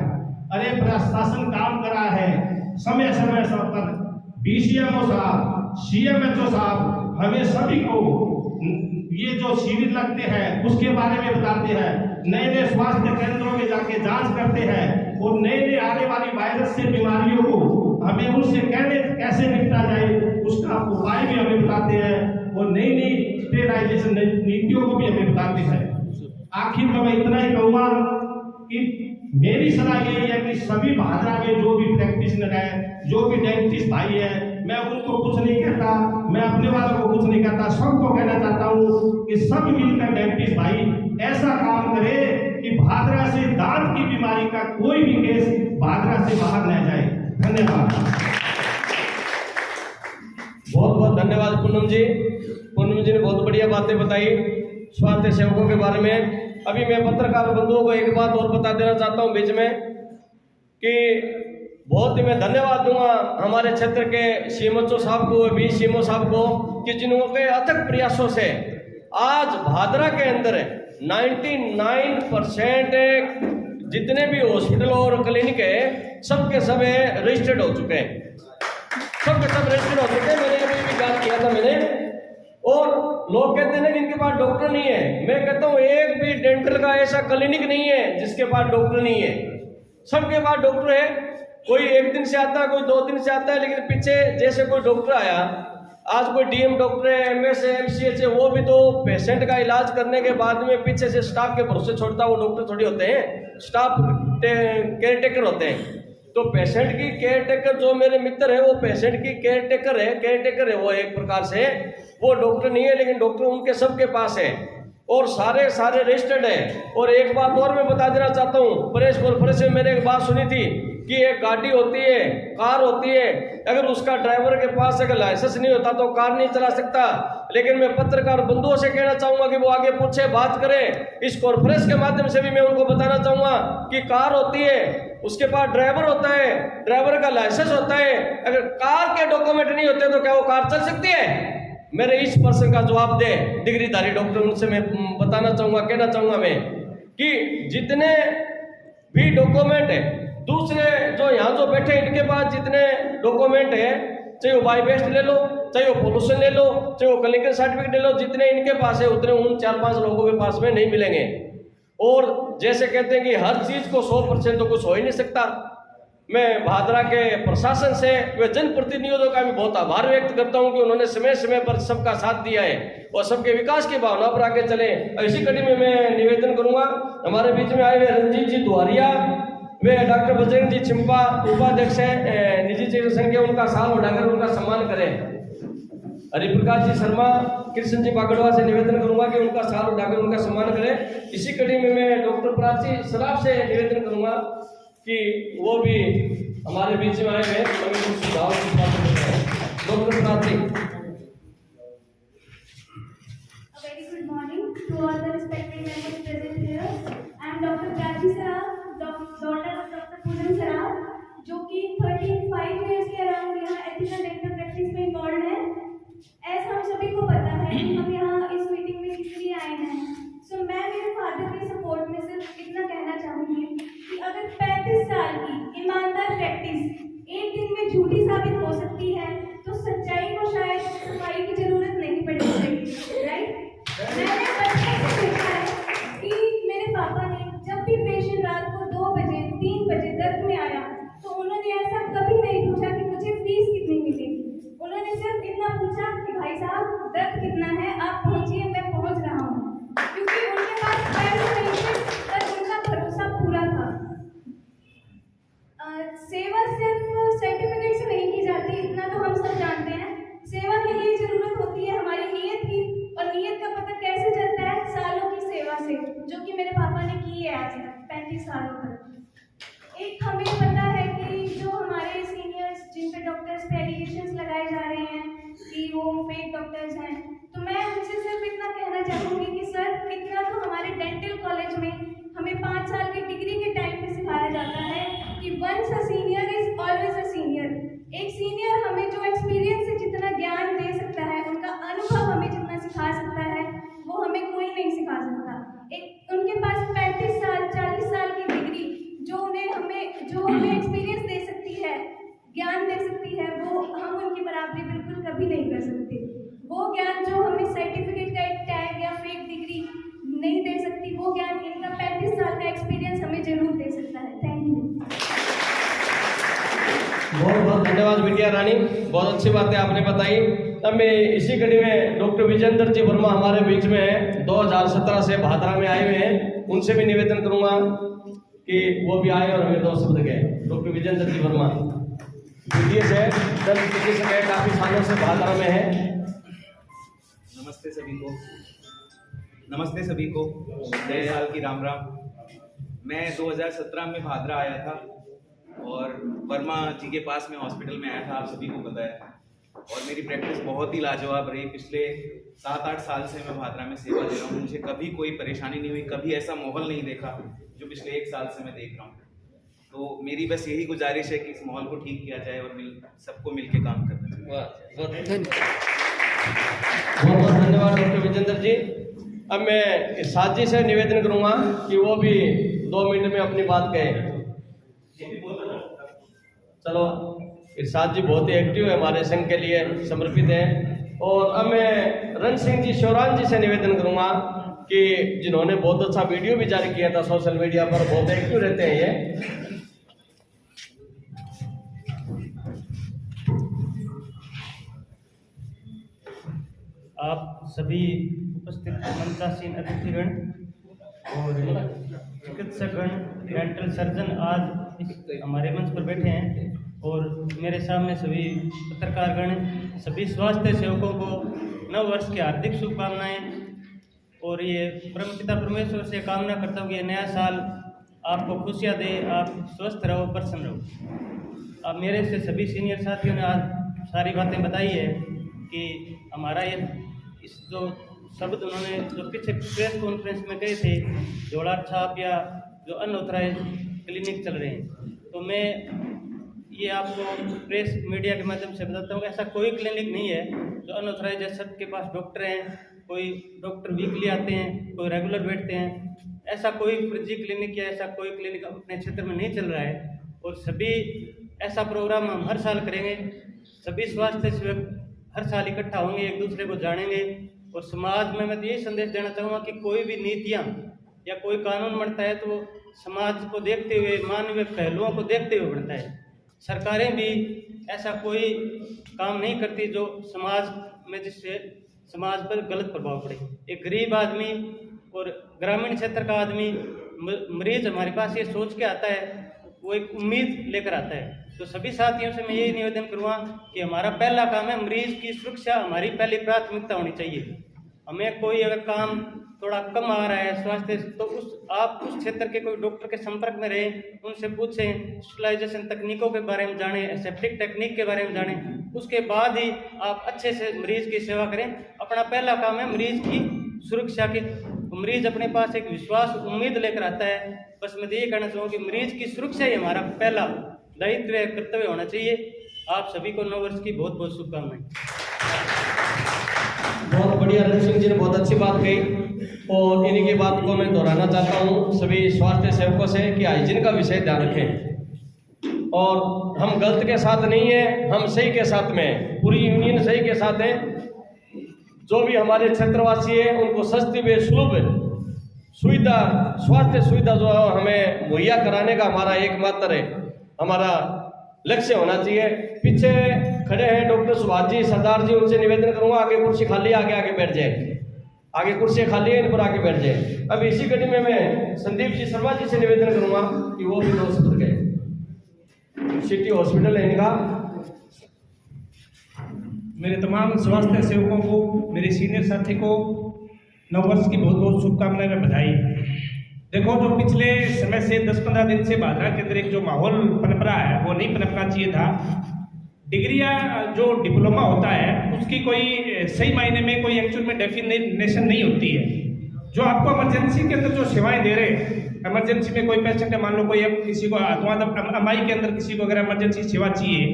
अरे प्रशासन काम कर रहा है, समय समय पर BCMO साहब, CMHO साहब हमें सभी को ये जो शिविर लगते हैं उसके बारे में बताते हैं, नए नए स्वास्थ्य केंद्रों में जाके जांच करते हैं और नए नए आने वाली वायरस से बीमारियों को हमें उनसे कैसे निपटा जाए उसका उपाय भी हमें बताते हैं और नई नई स्टेरिलाइजेशन नीतियों को भी हमें बताते हैं। आखिर में मैं इतना ही कहूँगा कि मेरी सलाह यही है कि सभी भादरा में जो भी प्रैक्टिशनर है, जो भी डेंटिस्ट भाई है, मैं उनको कुछ नहीं कहता, मैं अपने वालों को कुछ नहीं कहता, सबको कहना चाहता हूँ कि सब मिलकर डेंटिस्ट भाई ऐसा काम करे कि भादरा से दांत की बीमारी का कोई भी केस भादरा से बाहर न जाए। धन्यवाद। बहुत बहुत धन्यवाद पूनम जी। पूनम जी ने बहुत बढ़िया बातें बताई। स्वास्थ्य सेवकों के बारे में। अभी मैं पत्रकार बंधुओं को एक बात और बता देना चाहता हूँ बीच में कि बहुत ही मैं धन्यवाद दूंगा हमारे क्षेत्र के सीएमओ साहब को, बी सीएमओ साहब को, कि जिन्होंने अथक प्रयासों से आज भादरा के अंदर 99% जितने भी हॉस्पिटल और क्लिनिक है सबके सब रजिस्टर्ड हो चुके हैं, सबके सब रजिस्टर्ड हो चुके हैं। मैंने अभी भी जांच किया था मैंने, और लोग कहते हैं कि इनके पास डॉक्टर नहीं है। मैं कहता हूँ एक भी डेंटल का ऐसा क्लिनिक नहीं है जिसके पास डॉक्टर नहीं है, सबके पास डॉक्टर है। कोई एक दिन से आता है, कोई 2 दिन से आता है, लेकिन पीछे जैसे कोई डॉक्टर आया, आज कोई डीएम डॉक्टर है, एमएस है, एमसीएच है, वो भी तो पेशेंट का इलाज करने के बाद में पीछे से स्टाफ के भरोसे छोड़ता, वो डॉक्टर थोड़ी होते हैं, स्टाफ केयर टेकर होते हैं। तो पेशेंट की केयर टेकर जो मेरे मित्र है वो पेशेंट की केयर टेकर है वो एक प्रकार से, वो डॉक्टर नहीं है, लेकिन डॉक्टर उनके सबके पास है और सारे रजिस्टर्ड है। और एक बात और मैं बता देना चाहता हूँ, प्रेस कॉन्फ्रेंस में मैंने एक बात सुनी थी कि एक गाड़ी होती है, कार होती है, अगर उसका ड्राइवर के पास अगर लाइसेंस नहीं होता तो कार नहीं चला सकता। लेकिन मैं पत्रकार बंधुओं से कहना चाहूंगा कि वो आगे पूछे, बात करें। इस कॉन्फ्रेंस के माध्यम से भी मैं उनको बताना चाहूंगा कि कार होती है, उसके पास ड्राइवर होता है, ड्राइवर का लाइसेंस होता है, अगर कार के डॉक्यूमेंट नहीं होते तो क्या वो कार चल सकती है? मेरे इस प्रश्न का जवाब दे डिग्रीधारी डॉक्टर, उनसे मैं बताना चाहूंगा, कहना चाहूंगा मैं कि जितने भी डॉक्यूमेंट है, दूसरे जो यहाँ जो बैठे इनके पास जितने डॉक्यूमेंट है, चाहे वो बाई बेस्ट ले लो, चाहे वो पोल्यूशन ले लो, चाहे वो क्लिनिकल सर्टिफिकेट ले लो, जितने इनके पास है उतने उन 4-5 लोगों के पास में नहीं मिलेंगे। और जैसे कहते हैं कि हर चीज को 100% तो कुछ हो ही नहीं सकता। मैं भादरा के प्रशासन से व जनप्रतिनिधियों का भी बहुत आभार व्यक्त करता हूं कि उन्होंने समय समय पर सबका साथ दिया है और सबके विकास की भावना पर आगे चले। इसी कड़ी में मैं निवेदन करूंगा, हमारे बीच में आए हुए रंजीत जी दुआरिया, वे डॉक्टर बजरंग जी चिंपा उपाध्यक्ष है निजी चिकित्सक संघ के, उनका साल उठाकर उनका सम्मान करें। हरिप्रकाश जी शर्मा, कृष्ण जी बागड़वा से निवेदन करूंगा कि उनका साल उठाकर उनका सम्मान करें। इसी कड़ी में मैं डॉक्टर प्राची सराफ से निवेदन करूंगा कि वो भी हमारे बीच में आए हैं, हमें कुछ सुझाव की बात करें। Doctor Prachi. A very good morning to all the respected members present here. I am Dr. Prachi Saraf, daughter of Dr. Poonam Saraf, जो कि 35 years के अराउंड यहाँ एथिकल डेंटल प्रैक्टिस में इन्वॉल्व है। ऐसा हम सभी को पता है कि हम यहाँ इस मीटिंग में किस लिए आए हैं। सो मैं मेरे फादर के सपोर्ट में सिर्फ इतना कहना चाहूँगी कि अगर 35 साल की ईमानदार प्रैक्टिस एक दिन में झूठी साबित हो सकती है तो सच्चाई को शायद सफाई की जरूरत नहीं पड़ेगी, राइट। मैंने बचपन से देखा है कि मेरे पापा ने जब भी पेशेंट रात को 2 बजे 3 बजे दर्द में आया तो उन्होंने ऐसा कभी नहीं पूछा कि मुझे फीस कितनी मिलेगी। उन्होंने सिर्फ इतना पूछा कि भाई साहब दर्द कितना है, आप पहुंचिए, मैं पहुंच रहा हूँ, क्योंकि उनके पास पैसे नहीं थे पर उनका भरोसा पूरा था। सेवा सिर्फ सर्टिफिकेट से नहीं की जाती, इतना तो हम सब जानते हैं। सेवा के लिए जरूरत होती है हमारी नीयत की, और नीयत का पता कैसे चलता है? सालों की सेवा से, जो कि मेरे पापा ने की है आज तक 35 सालों तक। एक हमें पता है कि जो हमारे सीनियर्स जिन पे डॉक्टर्स पे एलिगेशंस लगाए जा रहे हैं कि वो फेक डॉक्टर्स हैं, तो मैं उनसे सिर्फ इतना कहना चाहूँगी कि सर इतना तो हमारे डेंटल कॉलेज में हमें 5 साल की डिग्री के टाइम पे सिखाया जाता है कि once a senior is always a senior. एक सीनियर हमें जो एक्सपीरियंस से जितना ज्ञान दे सकता है, उनका अनुभव हमें जितना सिखा सकता है, वो हमें कोई नहीं सिखा सकता। एक उनके पास 35 साल 40 साल की डिग्री जो हमें एक्सपीरियंस दे सकती है, ज्ञान दे सकती है, वो हम उनकी बराबरी बिल्कुल कभी नहीं कर सकते। वो ज्ञान जो हमें सर्टिफिकेट का एक टैग या फेक डिग्री नहीं दे सकती, वो ज्ञान इनका 35 साल का एक्सपीरियंस हमें जरूर दे सकता है। Thank you. बहुत बहुत धन्यवाद बिटिया रानी, बहुत अच्छी बातें आपने बताई। अब मैं इसी कड़ी में डॉक्टर विजेंद्र जी वर्मा हमारे बीच में है, 2017 से भादरा में आए हुए हैं, उनसे भी निवेदन करूंगा कि वो भी आए और हमें 2 शब्द कहें। डॉक्टर विजेंद्र जी वर्मा बीडीएस है, दंत चिकित्सक है, काफी सालों से भादरा में है। नमस्ते सभी को, नए साल की राम राम। मैं 2017 में भादरा आया था और वर्मा जी के पास में हॉस्पिटल में आया था, आप सभी को पता है। और मेरी प्रैक्टिस बहुत ही लाजवाब रही। पिछले 7-8 साल से मैं भादरा में सेवा दे रहा हूँ, मुझे कभी कोई परेशानी नहीं हुई, कभी ऐसा माहौल नहीं देखा जो पिछले 1 साल से मैं देख रहा हूँ। तो मेरी बस यही गुजारिश है कि इस माहौल को ठीक किया जाए और सबको मिलकर काम करना चाहिए। बहुत बहुत धन्यवाद डॉक्टर विजेंद्र जी। अब मैं इरशाद जी से निवेदन करूंगा कि वो भी 2 मिनट में अपनी बात कहें। चलो, इरशाद जी बहुत ही एक्टिव है, हमारे संघ के लिए समर्पित हैं। और अब मैं रण सिंह जी शौरान जी से निवेदन करूंगा कि जिन्होंने बहुत अच्छा वीडियो भी जारी किया था सोशल मीडिया पर, बहुत एक्टिव रहते हैं ये। आप सभी उपस्थित मंचासीन अतिथिगण और चिकित्सकगण, डेंटल सर्जन आज हमारे मंच पर बैठे हैं, और मेरे सामने सभी पत्रकारगण, सभी स्वास्थ्य सेवकों को नव वर्ष की हार्दिक शुभकामनाएं। और ये परमपिता परमेश्वर से कामना करता हूँ कि नया साल आपको खुशियाँ दे, आप स्वस्थ रहो, प्रसन्न रहो। अब मेरे से सभी सीनियर साथियों ने आज सारी बातें बताई है कि हमारा ये इस जो शब्द उन्होंने जो पीछे प्रेस कॉन्फ्रेंस में कहे थे, जोड़ा छाप या जो अनऑथराइज क्लिनिक चल रहे हैं, तो मैं ये आपको प्रेस मीडिया के माध्यम से बताता हूँ, ऐसा कोई क्लिनिक नहीं है जो अनऑथराइज है। सबके पास डॉक्टर हैं, कोई डॉक्टर वीकली आते हैं, कोई रेगुलर बैठते हैं। ऐसा कोई फर्जी क्लिनिक या ऐसा कोई क्लिनिक अपने क्षेत्र में नहीं चल रहा है। और सभी ऐसा प्रोग्राम हम हर साल करेंगे, सभी स्वास्थ्य सेवक हर साल इकट्ठा होंगे, एक दूसरे को जानेंगे। और समाज में मैं तो यही संदेश देना चाहूँगा कि कोई भी नीतियाँ या कोई कानून बनता है तो समाज को देखते हुए, मानवीय पहलुओं को देखते हुए बनता है। सरकारें भी ऐसा कोई काम नहीं करती जो समाज में, जिससे समाज पर गलत प्रभाव पड़े। एक गरीब आदमी और ग्रामीण क्षेत्र का आदमी, मरीज हमारे पास ये सोच के आता है, वो एक उम्मीद लेकर आता है। तो सभी साथियों से मैं यही निवेदन करूँगा कि हमारा पहला काम है मरीज की सुरक्षा, हमारी पहली प्राथमिकता होनी चाहिए। हमें कोई अगर काम थोड़ा कम आ रहा है स्वास्थ्य, तो आप उस क्षेत्र के कोई डॉक्टर के संपर्क में रहें, उनसे पूछें, स्टरलाइजेशन तकनीकों के बारे में जानें, एसेप्टिक टेक्निक के बारे में जानें, उसके बाद ही आप अच्छे से मरीज की सेवा करें। अपना पहला काम है मरीज की सुरक्षा की। मरीज अपने पास एक विश्वास, उम्मीद लेकर आता है। बस मैं ये कहना चाहूँगा कि मरीज की सुरक्षा ही हमारा पहला दायित्व, कर्तव्य होना चाहिए। आप सभी को नव वर्ष की बहुत बहुत शुभकामनाएं। बहुत बढ़िया, रण सिंह जी ने बहुत अच्छी बात कही, और इन्हीं की बात को मैं दोहराना चाहता हूँ सभी स्वास्थ्य सेवकों से कि हाइजीन का विषय ध्यान रखें। और हम गलत के साथ नहीं है, हम सही के साथ में, पूरी यूनियन सही के साथ है। जो भी हमारे क्षेत्रवासी है उनको सस्ती व सुलभ सुविधा, स्वास्थ्य सुविधा जो हमें मुहैया कराने का हमारा एकमात्र है, हमारा लक्ष्य होना चाहिए। पीछे खड़े हैं डॉक्टर सुभाष जी, सरदार जी, उनसे निवेदन करूंगा आगे कुर्सी खाली, आगे बैठ जाए, आगे कुर्सी खाली है, इन पर आगे बैठ जाए। अब इसी कड़ी में मैं संदीप जी शर्मा जी से निवेदन करूंगा कि वो भी 2 शब्द कहें। सिटी हॉस्पिटल है इनका। मेरे तमाम स्वास्थ्य सेवकों को, मेरे सीनियर साथी को नव वर्ष की बहुत बहुत शुभकामनाएं में बधाई। देखो, जो पिछले समय से 10-15 दिन से भादरा के अंदर एक जो माहौल पनप रहा है वो नहीं पनपना चाहिए था। डिग्रियां, जो डिप्लोमा होता है उसकी कोई सही मायने में कोई एक्चुअल में डेफिनेशन नहीं होती है। जो आपको इमरजेंसी के अंदर जो सेवाएं दे रहे हैं, इमरजेंसी में कोई पेशेंट है, मान लो कोई किसी को एमआई के अंदर किसी को अगर इमरजेंसी सेवा चाहिए,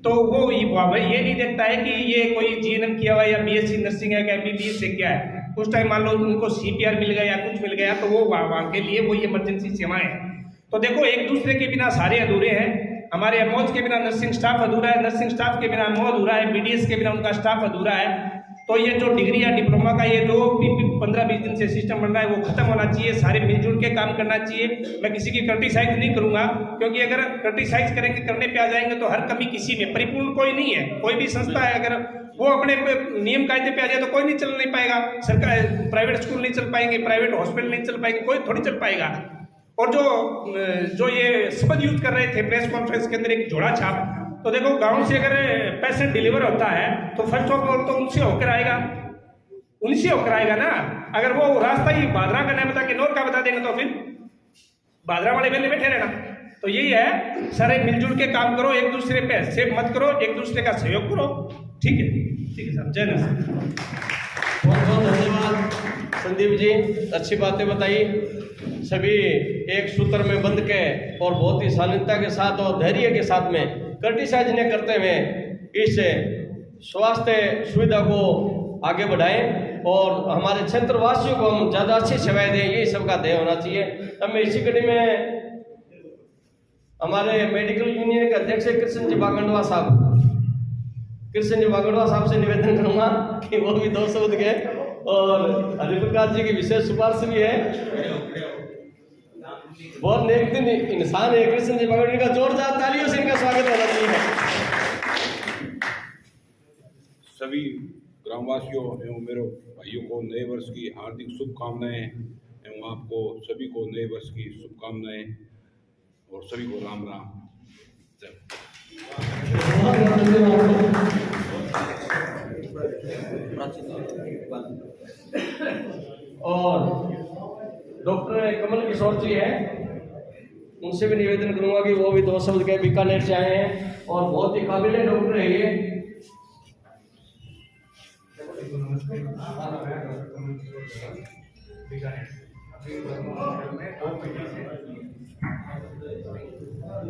तो वो ये नहीं देखता है कि ये कोई जीएनएम किया हुआ है या बीएससी नर्सिंग है, एमबीबीएस से क्या है। उस टाइम मान लो उनको सीपीआर मिल गया या कुछ मिल गया, तो वो वहाँ के लिए वही इमरजेंसी सेवाएं हैं। तो देखो, एक दूसरे के बिना सारे अधूरे हैं। हमारे एमओज के बिना नर्सिंग स्टाफ अधूरा है, नर्सिंग स्टाफ के बिना एमओ अधूरा है, बीडीएस के बिना उनका स्टाफ अधूरा है। तो ये जो डिग्री या डिप्लोमा का ये जो 15-20 दिन से सिस्टम बन रहा है वो खत्म होना चाहिए। सारे मिलजुल के काम करना चाहिए। मैं किसी की क्रिटिसाइज नहीं करूंगा, क्योंकि अगर क्रिटिसाइज करेंगे, करने पे आ जाएंगे तो हर कमी किसी में, परिपूर्ण कोई नहीं है। कोई भी संस्था है अगर वो अपने नियम कायदे पे आ जाए तो कोई नहीं चल नहीं पाएगा। सरकार, प्राइवेट स्कूल नहीं चल पाएंगे, प्राइवेट हॉस्पिटल नहीं चल पाएंगे, कोई थोड़ी चल पाएगा। और जो ये शब्द यूज कर रहे थे प्रेस कॉन्फ्रेंस के अंदर, एक जोड़ा छाप, तो देखो, गांव से अगर पेशेंट डिलीवर होता है तो फर्स्ट ऑफ ऑल तो उनसे होकर आएगा, उनसे होकर आएगा ना। अगर वो रास्ता ही भादरा का नहीं बता के नौर का बता देंगे तो फिर भादरा वाले वेले बैठे रहना। तो यही है, सारे मिलजुल के काम करो, एक दूसरे पे सेव मत करो, एक दूसरे का सहयोग करो। ठीक है साहब, जय नरसिंह। बहुत बहुत धन्यवाद संदीप जी, अच्छी बातें बताई। सभी एक सूत्र में बंध के और बहुत ही शालीनता के साथ और धैर्य के साथ में क्रिटिसाइज न करते हुए इस स्वास्थ्य सुविधा को आगे बढ़ाएं और हमारे क्षेत्र वासियों को हम ज़्यादा अच्छी सेवाएं दें, यही सबका ध्येय होना चाहिए। अब मैं इसी कड़ी में हमारे मेडिकल यूनियन के अध्यक्ष कृष्ण जी बागंडवा साहब से निवेदन करूंगा कि वो भी 2 शब्द के, और हरिप्रकाश जी की विशेष सिफारिश भी है। बहुत नेक दिन इंसान है कृष्ण जी बागंडवा का, जोरदार तालियों से इनका स्वागत होना चाहिए। सभी ग्रामवासियों एवं मेरे भाइयों को नए वर्ष की हार्दिक शुभकामनाएं एवं आपको सभी को नए वर्ष की शुभकामनाएं और सभी को राम राम। और डॉक्टर कमल किशोर जी हैं, उनसे भी निवेदन करूंगा कि वो भी 2 शब्द के, बीकानेर से आए हैं और बहुत ही काबिल डॉक्टर है ये।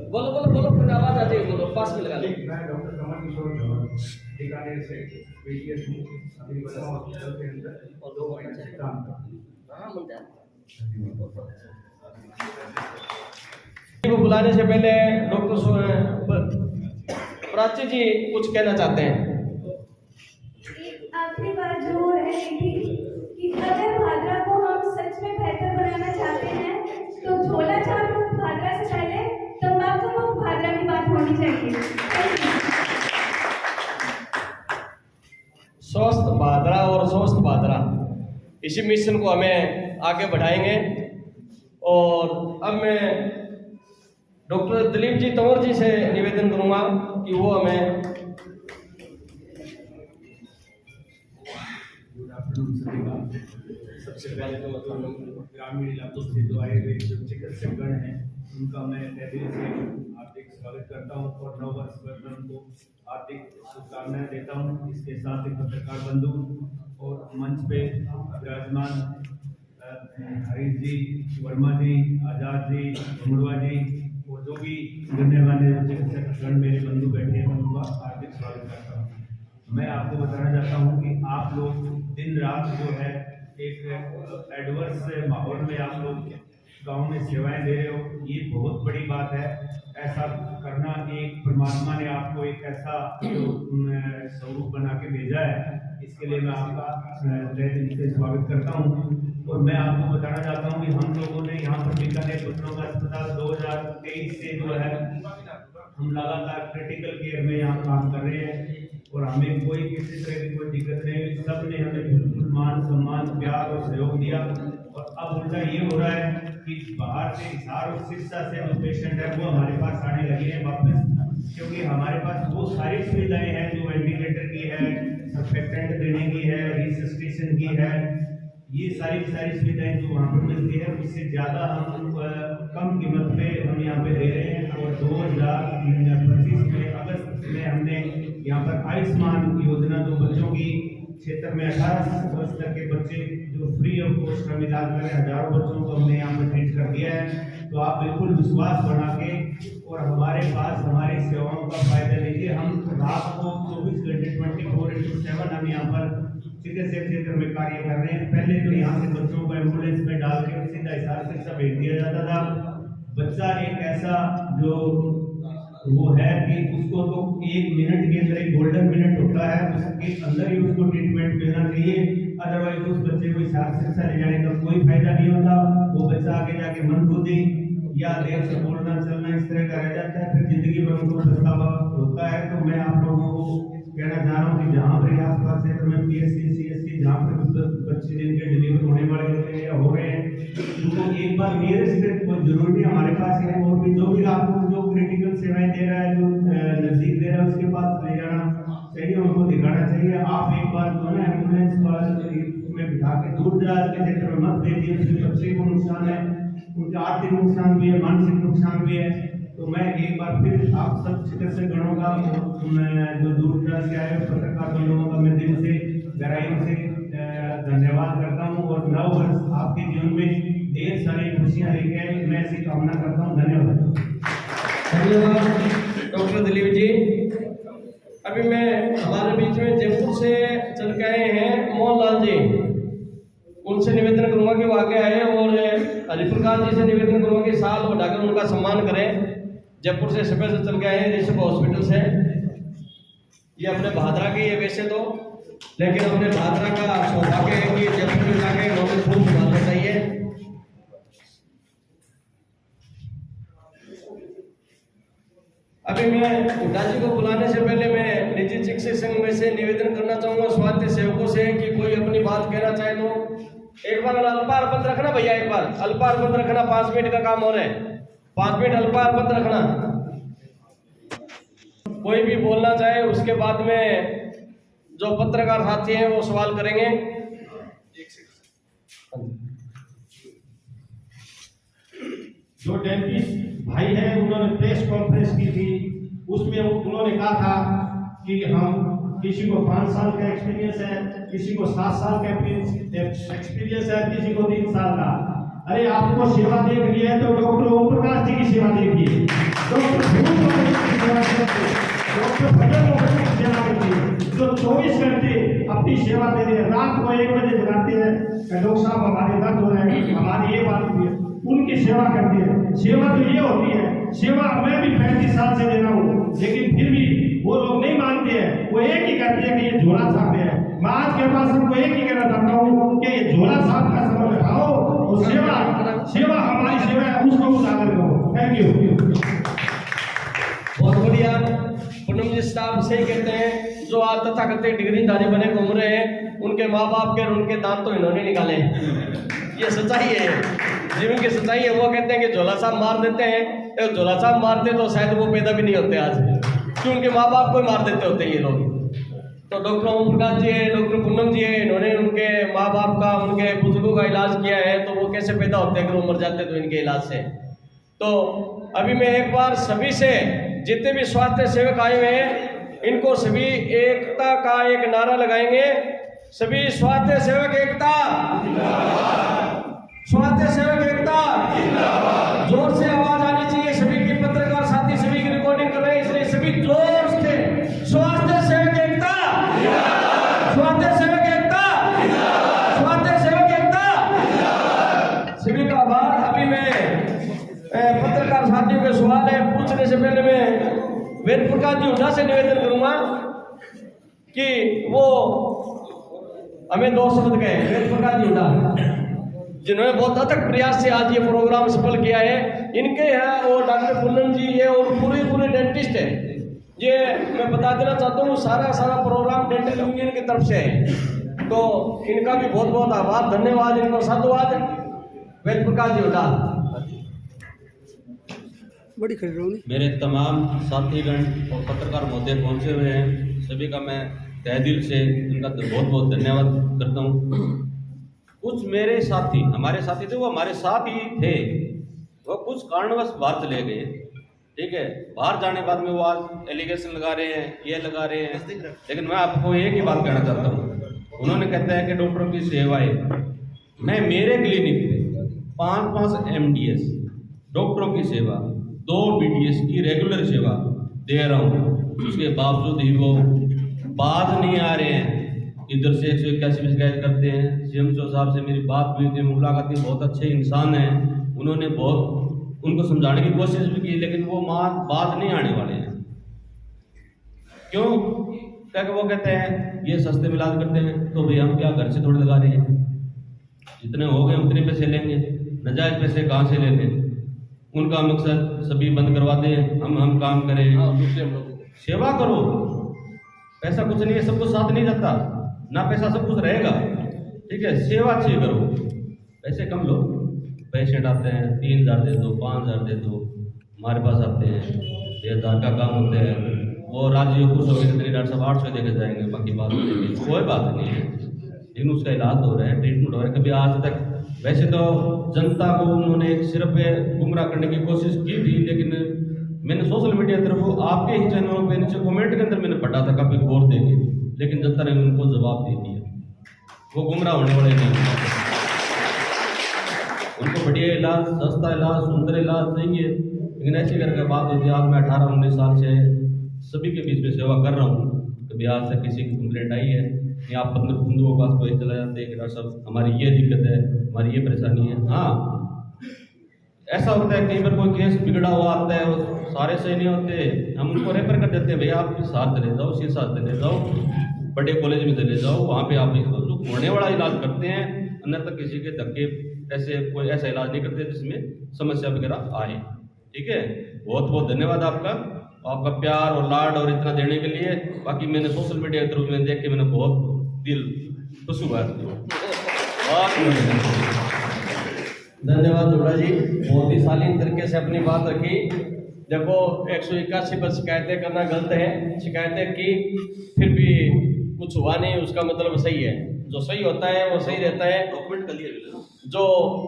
बोलो बोलो बोलो, फिर आवाज आ जाएगी, बोलो पास में लगा लो। मैं डॉक्टर कमल किशोर बीकानेर से पीजीएस अभी हॉस्पिटल के अंदर और 2 महीने से काम करता हूं। को बुलाने से पहले डॉक्टर प्राची जी कुछ कहना चाहते हैं। आखिरी बात जो हो रही थी कि अगर भादरा को हम सच में बेहतर बनाना चाहते हैं तो झोला छाप मुक्त भादरा से पहले तंबाकू मुक्त भादरा की बात होनी चाहिए। स्वस्थ भादरा और स्वस्थ भादरा, इसी मिशन को हमें आगे बढ़ाएंगे। और अब मैं डॉक्टर दिलीप जी तंवर जी से निवेदन करूंगा कि वो हमें सबसे पहले तो ग्रामीण इलाकों से जो आए हुए जो चिकित्सकगण हैं उनका मैं तहे दिल से हार्दिक स्वागत करता हूं और नव वर्ष पर उनको हार्दिक शुभकामनाएं देता हूं। इसके साथ ही पत्रकार बंधु और मंच पे विराजमान हरीश जी, वर्मा जी, आजाद जी, मुड़वा जी और जो भी गणमान्य चिकित्सकगण मेरे बंधु बैठे हैं उनका हार्दिक स्वागत करता हूँ। मैं आपको बताना चाहता हूँ कि आप लोग दिन रात जो है एक एडवर्स माहौल में आप लोग गांव में सेवाएं दे रहे हो, ये बहुत बड़ी बात है। ऐसा करना एक परमात्मा ने आपको एक ऐसा स्वरूप बना के भेजा है, इसके लिए मैं आपका तहे दिल से स्वागत करता हूँ। और मैं आपको बताना चाहता हूँ कि हम लोगों ने यहाँ पर बीकानेर बच्चों का अस्पताल 2023 से जो है हम लगातार क्रिटिकल केयर में यहाँ काम कर रहे हैं और हमें कोई किसी तरह की कोई दिक्कत नहीं हुई। सब ने हमें बिल्कुल मान सम्मान प्यार और सहयोग दिया। और अब उल्टा ये हो रहा है कि बाहर से हिसार और सिरसा से जो पेशेंट है वो हमारे पास आने लगे हैं वापस, क्योंकि हमारे पास वो सारी सुविधाएं हैं जो वेंटिलेटर की है, सर्फेक्टेंट देने की है, रिसस्टेशन की है, ये सारी सुविधाएं जो वहाँ पर मिलती है उससे ज़्यादा हम कम कीमत पे हम यहाँ पे दे रहे हैं। और 2025 में अगस्त में हमने यहाँ पर आयुष्मान योजना जो बच्चों की क्षेत्र में 18 वर्ष तक के बच्चे जो फ्री ऑफ कॉस्ट का इलाज करें, हजारों बच्चों को हमने यहाँ पर ट्रीट कर दिया है। तो आप बिल्कुल विश्वास बना के और हमारे पास हमारी सेवाओं का फायदा लीजिए। हम रात को 24 घंटे 24/7 हम यहाँ पर चिकित्सा क्षेत्र में कार्य कर रहे हैं। पहले तो यहाँ से बच्चों को एम्बुलेंस में डाल के सीधा हिसार से सब भेज दिया जाता था। बच्चा एक ऐसा जो वो है कि उसको तो 1 मिनट के अंदर एक गोल्डन मिनट होता है, उसके अंदर ही उसको ट्रीटमेंट मिलना चाहिए। अदरवाइज उस बच्चे को हिसार से ले जाने का कोई फायदा नहीं होता। वो बच्चा आगे जाके मंदबुद्धि या देर से बोलना चलना इस तरह का रह जाता है, फिर जिंदगी भर उनको पछतावा होता है। तो मैं आप लोगों को कहना चाह रहा हूँ कि जहाँ पर आसपास क्षेत्र में PSC CSC जहाँ पर बच्चे जिनके डिलीवर होने वाले होते हैं या हो रहे हैं, उनको एक बार नियरेस्ट कोई जरूरी नहीं हमारे पास है, और भी जो भी आपको जो क्रिटिकल सेवाएं दे रहा है, जो नजदीक दे रहा है, उसके पास ले जाना चाहिए, उनको दिखाना चाहिए। आप एक बार जो है एम्बुलेंस में बिठा के दूर दराज के क्षेत्र में मत भेजिए, उसके बच्चे को नुकसान है, उनका आर्थिक नुकसान भी है, मानसिक नुकसान भी है। तो मैं एक बार फिर आप सब चिकित्सक गणों का, मैं जो दूर दराज से आए पत्रकार लोगों का मैं दिल से गहराई से धन्यवाद करता हूँ। और नव वर्ष आपके जीवन में ढेर सारी खुशियाँ लेके आए, मैं ऐसी कामना करता हूँ। धन्यवाद। धन्यवाद डॉक्टर दिलीप जी। अभी मैं हमारे बीच में जयपुर से चल के आए हैं मोहनलाल जी, उनसे निवेदन करूंगा कि वो आगे आए और हरिप्रकाश जी से निवेदन करूंगा कि साल बढ़ाकर उनका सम्मान करें। जयपुर से स्पेशल चल के आए हैं ऋषभ हॉस्पिटल से। ये अपने भादरा के ये वैसे तो, लेकिन अपने भादरा का सौभाग्य है कि जयपुर में जाके इन्होंने खूब संभालना चाहिए। अभी मैं हुड्डा जी को बुलाने से पहले मैं निजी चिकित्सक संघ में से निवेदन करना चाहूंगा स्वास्थ्य सेवकों से कि कोई अपनी बात कहना चाहे तो एक बार अल्पार्पण रखना भैया, एक बार अल्पार्पण रखना, 5 मिनट का काम हो रहा है, 5 मिनट अल्पार्पण रखना। कोई भी बोलना चाहे उसके बाद में जो पत्रकार साथी हैं वो सवाल करेंगे। जो डेंटिस्ट भाई है उन्होंने प्रेस कॉन्फ्रेंस की थी, उसमें उन्होंने कहा था कि हम किसी को 5 साल का एक्सपीरियंस है, किसी को 7 साल का एक्सपीरियंस है, किसी को 3 साल का। अरे आपको सेवा देखनी है तो डॉक्टर ओम प्रकाश जी की सेवा देखिए, डॉक्टर जो 24 घंटे अपनी सेवा दे रहे हैं, रात को 1 बजे जगाते हैं, डॉक्टर साहब हमारे दर्द हो रहे हैं, हमारी ये बात हुई है, उनकी सेवा करते हैं। सेवा तो ये होती है, सेवा मैं भी 35 साल से दे रहा हूँ, लेकिन फिर भी वो लोग नहीं मानते हैं, वो एक ही कहते हैं कि ये झोला छाप है। मैं आज के पास सबको एक ही कहना चाहता हूँ कि ये झोला छाप का समय लगाओ और सेवा हमारी सेवा है, उसको उजागर करो। Thank you. बहुत बढ़िया। पूनम जी साहब सही कहते हैं, जो आज तथाकथित डिग्रीधारी बने घूम रहे हैं, उनके माँ बाप के और उनके दांत तो इन्होंने निकाले। ये सच्चाई है, जीवन की सच्चाई है। वो कहते हैं कि झोला साहब मार देते हैं, तो झोला साहब मारते तो शायद वो पैदा भी नहीं होते आज, क्यों उनके माँ बाप को मार देते होते ये लोग। तो डॉक्टर ओम प्रकाश जी है, डॉक्टर पूनम जी है, इन्होंने उनके माँ बाप का, उनके बुजुर्गों का इलाज किया है, तो वो कैसे पैदा होते हैं अगर वो मर जाते तो इनके इलाज से। तो अभी मैं एक बार सभी से, जितने भी स्वास्थ्य सेवक आए हुए हैं, इनको सभी एकता का एक नारा लगाएंगे। सभी स्वास्थ्य सेवक एकता, स्वास्थ्य सेवक एकता, जोर से आवाज आनी चाहिए। सभी की पत्रकार साथी सभी की रिकॉर्डिंग कर रहे हैं, इसलिए सभी जोर से स्वास्थ्य सेवक एकता, स्वास्थ्य सेवक एकता, स्वास्थ्य सेवक एकता। सभी का आभार। अभी मैं पत्रकार साथियों के सवाल है पूछने से पहले मैं वेद प्रकाश जी हुड्डा से निवेदन करूंगा कि वो हमें 2 शब्द कहे। वेद प्रकाश जी हुड्डा जिन्होंने बहुत अथक प्रयास से आज ये प्रोग्राम सफल किया है, इनके हैं और डॉक्टर पूनम जी ये और पूरे डेंटिस्ट है। ये मैं बता देना चाहता हूँ, सारा प्रोग्राम डेंटल यूनियन की तरफ से है, तो इनका भी बहुत बहुत आभार, धन्यवाद, इनको साधुवाद। वेद प्रकाश जी हुड्डा। बड़ी खड़ी मेरे तमाम साथीगण और पत्रकार महोदय पहुंचे हुए हैं, सभी का मैं तहे दिल से इनका बहुत बहुत धन्यवाद करता हूं। कुछ मेरे साथी, हमारे साथी थे, वो हमारे साथ ही थे, वो कुछ कारणवश बाहर चले गए, ठीक है। बाहर जाने बाद में वो आज एलिगेशन लगा रहे हैं, ये लगा रहे हैं, लेकिन मैं आपको एक ही बात कहना चाहता हूँ। उन्होंने कहते हैं कि डॉक्टरों की सेवाएं, मैं मेरे क्लिनिक पे 5 MDS डॉक्टरों की सेवा, 2 BDS की रेगुलर सेवा दे रहा हूँ, उसके बावजूद ही वो बात नहीं आ रहे हैं। इधर से 181 में शिकायत करते हैं। CMO साहब से मेरी बात हुई थी, मुलाकात की, बहुत अच्छे इंसान हैं, उन्होंने बहुत उनको समझाने की कोशिश भी की, लेकिन वो बात नहीं आने वाले हैं। क्यों? क्या वो कहते हैं ये सस्ते में इलाज करते हैं, तो भाई हम क्या घर से थोड़ी लगा रहे हैं, जितने हो गए उतने पैसे लेंगे, नजायज पैसे कहाँ से ले लें। उनका मकसद सभी बंद करवाते हैं, हम काम करें। सेवा करो, पैसा कुछ नहीं है, सब कुछ साथ नहीं जाता ना, पैसा सब कुछ रहेगा, ठीक है। सेवा अच्छी करो, पैसे कम लो। पेशेंट आते हैं 3000 दे दो, 5000 दे दो, हमारे पास आते हैं 1000 का काम होते हैं, वो राज्य खुश हो गए, डॉक्टर साहब 800 देकर जाएंगे, बाकी बात देंगे, कोई बात नहीं है, लेकिन उसका इलाज हो रहा है, ट्रीटमेंट हो रहा है। कभी आज तक वैसे तो जनता को उन्होंने सिर्फ गुमराह करने की कोशिश की थी, लेकिन मैंने सोशल मीडिया तरफ आपके ही चैनलों पे नीचे कमेंट के अंदर मैंने पढ़ा था काफी गौर देंगे, लेकिन जनता ने उनको जवाब दे दिया। वो गुमराह होने वाले नहीं, उनको बढ़िया इलाज, सस्ता इलाज, सुंदर इलाज चाहिए। लेकिन ऐसी करके बात होती है। आज मैं 18-19 साल से सभी के बीच में सेवा कर रहा हूँ। कभी आज से किसी की कंप्लेंट आई है या आप 15 बंधुओं के पास कोई चला जाते हैं कि डॉक्टर साहब हमारी ये दिक्कत है, हमारी ये परेशानी है। हाँ, ऐसा होता है कई बार कोई केस बिगड़ा हुआ आता है, वो सारे सही नहीं होते, हम उनको रेफर कर देते हैं, भैया आप इस साथ चले जाओ, इसी साथ चले जाओ, बड़े कॉलेज में चले जाओ, वहाँ पे आप जो होने वाला इलाज करते हैं। अन्यथा किसी के धक्के ऐसे कोई ऐसा इलाज नहीं करते जिसमें समस्या वगैरह आए। ठीक है, बहुत बहुत धन्यवाद आपका प्यार और लाड और इतना देने के लिए। बाकी मैंने सोशल मीडिया के थ्रू में देख के मैंने बहुत दिल खुश हुआ। धन्यवाद हुड्डा जी, बहुत ही शालीन तरीके से अपनी बात रखी। देखो 181 पर शिकायतें करना गलत है, शिकायतें की फिर भी कुछ हुआ नहीं, उसका मतलब सही है। जो सही होता है वो सही रहता है। डॉक्यूमेंट कर लिए, जो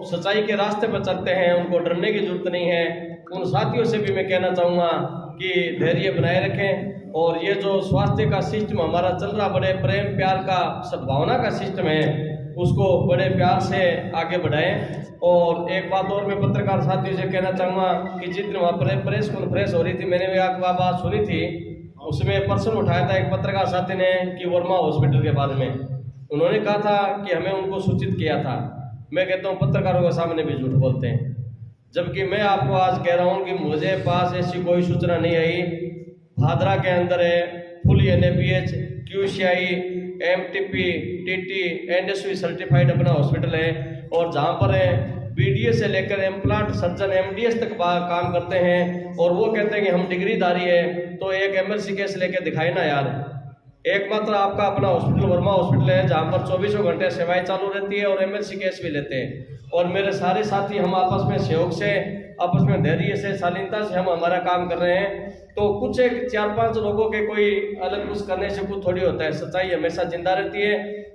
सच्चाई के रास्ते पर चलते हैं उनको डरने की जरूरत नहीं है। उन साथियों से भी मैं कहना चाहूँगा कि धैर्य बनाए रखें। और ये जो स्वास्थ्य का सिस्टम हमारा चल रहा, बड़े प्रेम प्यार का सद्भावना का सिस्टम है, उसको बड़े प्यार से आगे बढ़ाएं। और एक बात और मैं पत्रकार साथियों से कहना चाहूँगा कि जितने वहाँ पर प्रेस कॉन्फ्रेंस हो रही थी, मैंने भी आपकी बात सुनी थी, उसमें प्रश्न उठाया था एक पत्रकार साथी ने कि वर्मा हॉस्पिटल के बारे में। उन्होंने कहा था कि हमें उनको सूचित किया था। मैं कहता हूँ पत्रकारों के सामने भी झूठ बोलते हैं, जबकि मैं आपको आज कह रहा हूँ कि मुझे पास ऐसी कोई सूचना नहीं आई। भादरा के अंदर है full NABH, QCI, MTP, TT, NSV certified अपना हॉस्पिटल है। और जहाँ पर है BDA से लेकर इम्प्लांट सर्जन MDS तक काम करते हैं। और वो कहते हैं कि हम डिग्रीधारी है, तो एक MLC केस लेके दिखाए ना यार। एकमात्र आपका अपना हॉस्पिटल वर्मा हॉस्पिटल है जहाँ पर 24 घंटे सेवाएं चालू रहती है और MLC केस भी लेते हैं। और मेरे सारे साथी हम आपस में सहयोग से, आपस में धैर्य से, शालीनता से हम हमारा काम कर रहे हैं। तो कुछ एक 4-5 लोगों के कोई अलग कुछ करने से कुछ थोड़ी होता है, सच्चाई हमेशा जिंदा रहती है।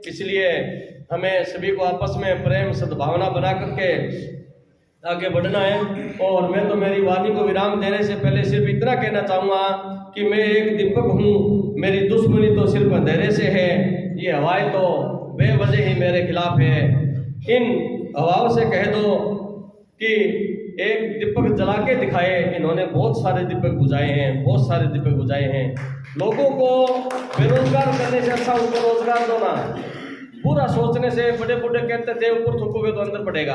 इसलिए हमें सभी को आपस में प्रेम सद्भावना बना करके आगे बढ़ना है। और मैं तो मेरी वाणी को विराम देने से पहले सिर्फ इतना कहना चाहूँगा कि मैं एक दीपक हूँ, मेरी दुश्मनी तो सिर्फ अंधेरे से है, ये हवाएं तो बेवजह ही मेरे खिलाफ है। इन हवाओं से कह दो कि एक दीपक जला के दिखाए। इन्होंने बहुत सारे दीपक बुझाए हैं, बहुत सारे दीपक बुझाए हैं। लोगों को बेरोजगार करने से अच्छा उनको रोजगार दो ना। पूरा सोचने से बड़े बड़े कहते थे ऊपर थूकोगे तो अंदर पड़ेगा।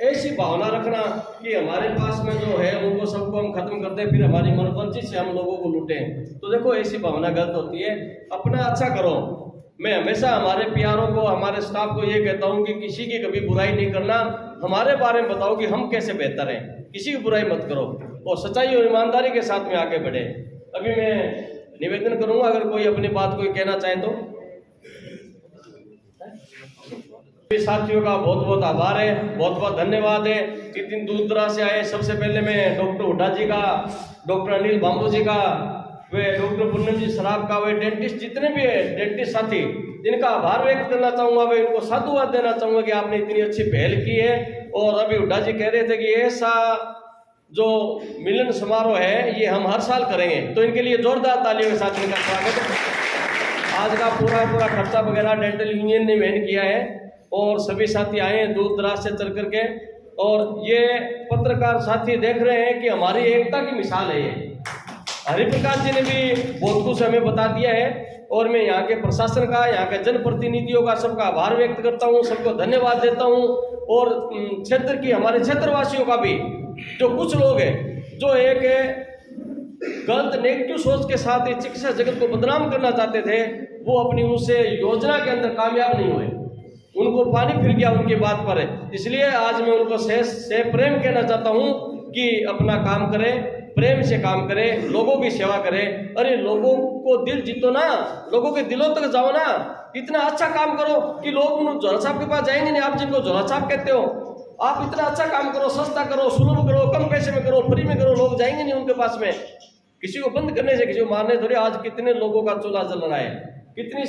ऐसी भावना रखना कि हमारे पास में जो है उनको सबको हम खत्म कर दें, फिर हमारी मनोबंची से हम लोगों को लूटें, तो देखो ऐसी भावना गलत होती है। अपना अच्छा करो। मैं हमेशा हमारे प्यारों को, हमारे स्टाफ को ये कहता हूँ कि किसी की कभी बुराई नहीं करना, हमारे बारे में बताओ कि हम कैसे बेहतर हैं, किसी की बुराई मत करो और सच्चाई और ईमानदारी के साथ में आगे बढ़े। अभी मैं निवेदन करूँगा, अगर कोई अपनी बात कोई कहना चाहे तो। साथियों का बहुत बहुत आभार है, बहुत बहुत धन्यवाद है, इतनी दूर दराज से आए। सबसे पहले मैं डॉक्टर हुड्डा जी का, डॉक्टर अनिल बांबू जी का, वे डॉक्टर पूनम जी सराफ का, वे डेंटिस्ट जितने भी है डेंटिस्ट साथी, जिनका आभार व्यक्त करना चाहूँगा, वे इनको साधुवाद देना चाहूँगा कि आपने इतनी अच्छी पहल की है। और अभी हुड्डा जी कह रहे थे कि ऐसा जो मिलन समारोह है ये हम हर साल करेंगे, तो इनके लिए जोरदार तालियों के साथ इनका स्वागत है। आज का पूरा खर्चा वगैरह डेंटल यूनियन ने वहन किया है और सभी साथी आए हैं दूर दराज से चल करके। और ये पत्रकार साथी देख रहे हैं कि हमारी एकता की मिसाल है ये। हरिप्रकाश जी ने भी बहुत कुछ हमें बता दिया है और मैं यहाँ के प्रशासन का, यहाँ के जनप्रतिनिधियों का सबका आभार व्यक्त करता हूँ, सबको धन्यवाद देता हूँ। और क्षेत्र की, हमारे क्षेत्रवासियों का भी, जो कुछ लोग हैं जो एक गलत नेगेटिव सोच के साथ चिकित्सा जगत को बदनाम करना चाहते थे, वो अपनी उस योजना के अंदर कामयाब नहीं हुए, उनको पानी फिर गया उनकी बात पर। इसलिए आज मैं उनको से प्रेम कहना चाहता हूँ कि अपना काम करें, प्रेम से काम करें, लोगों की सेवा करें। अरे लोगों को दिल जीतो ना, लोगों के दिलों तक जाओ ना, इतना अच्छा काम करो कि लोग उन झोला छाप के पास जाएंगे नहीं। आप जिनको झोला छाप कहते हो, आप इतना अच्छा काम करो, सस्ता करो, सुलभ करो, कम पैसे में करो, फ्री में करो, लोग जाएंगे नहीं उनके पास में। किसी को बंद करने से, किसी को मारने थोड़ी। आज कितने लोगों का चूल्हा जल रहा है, कितने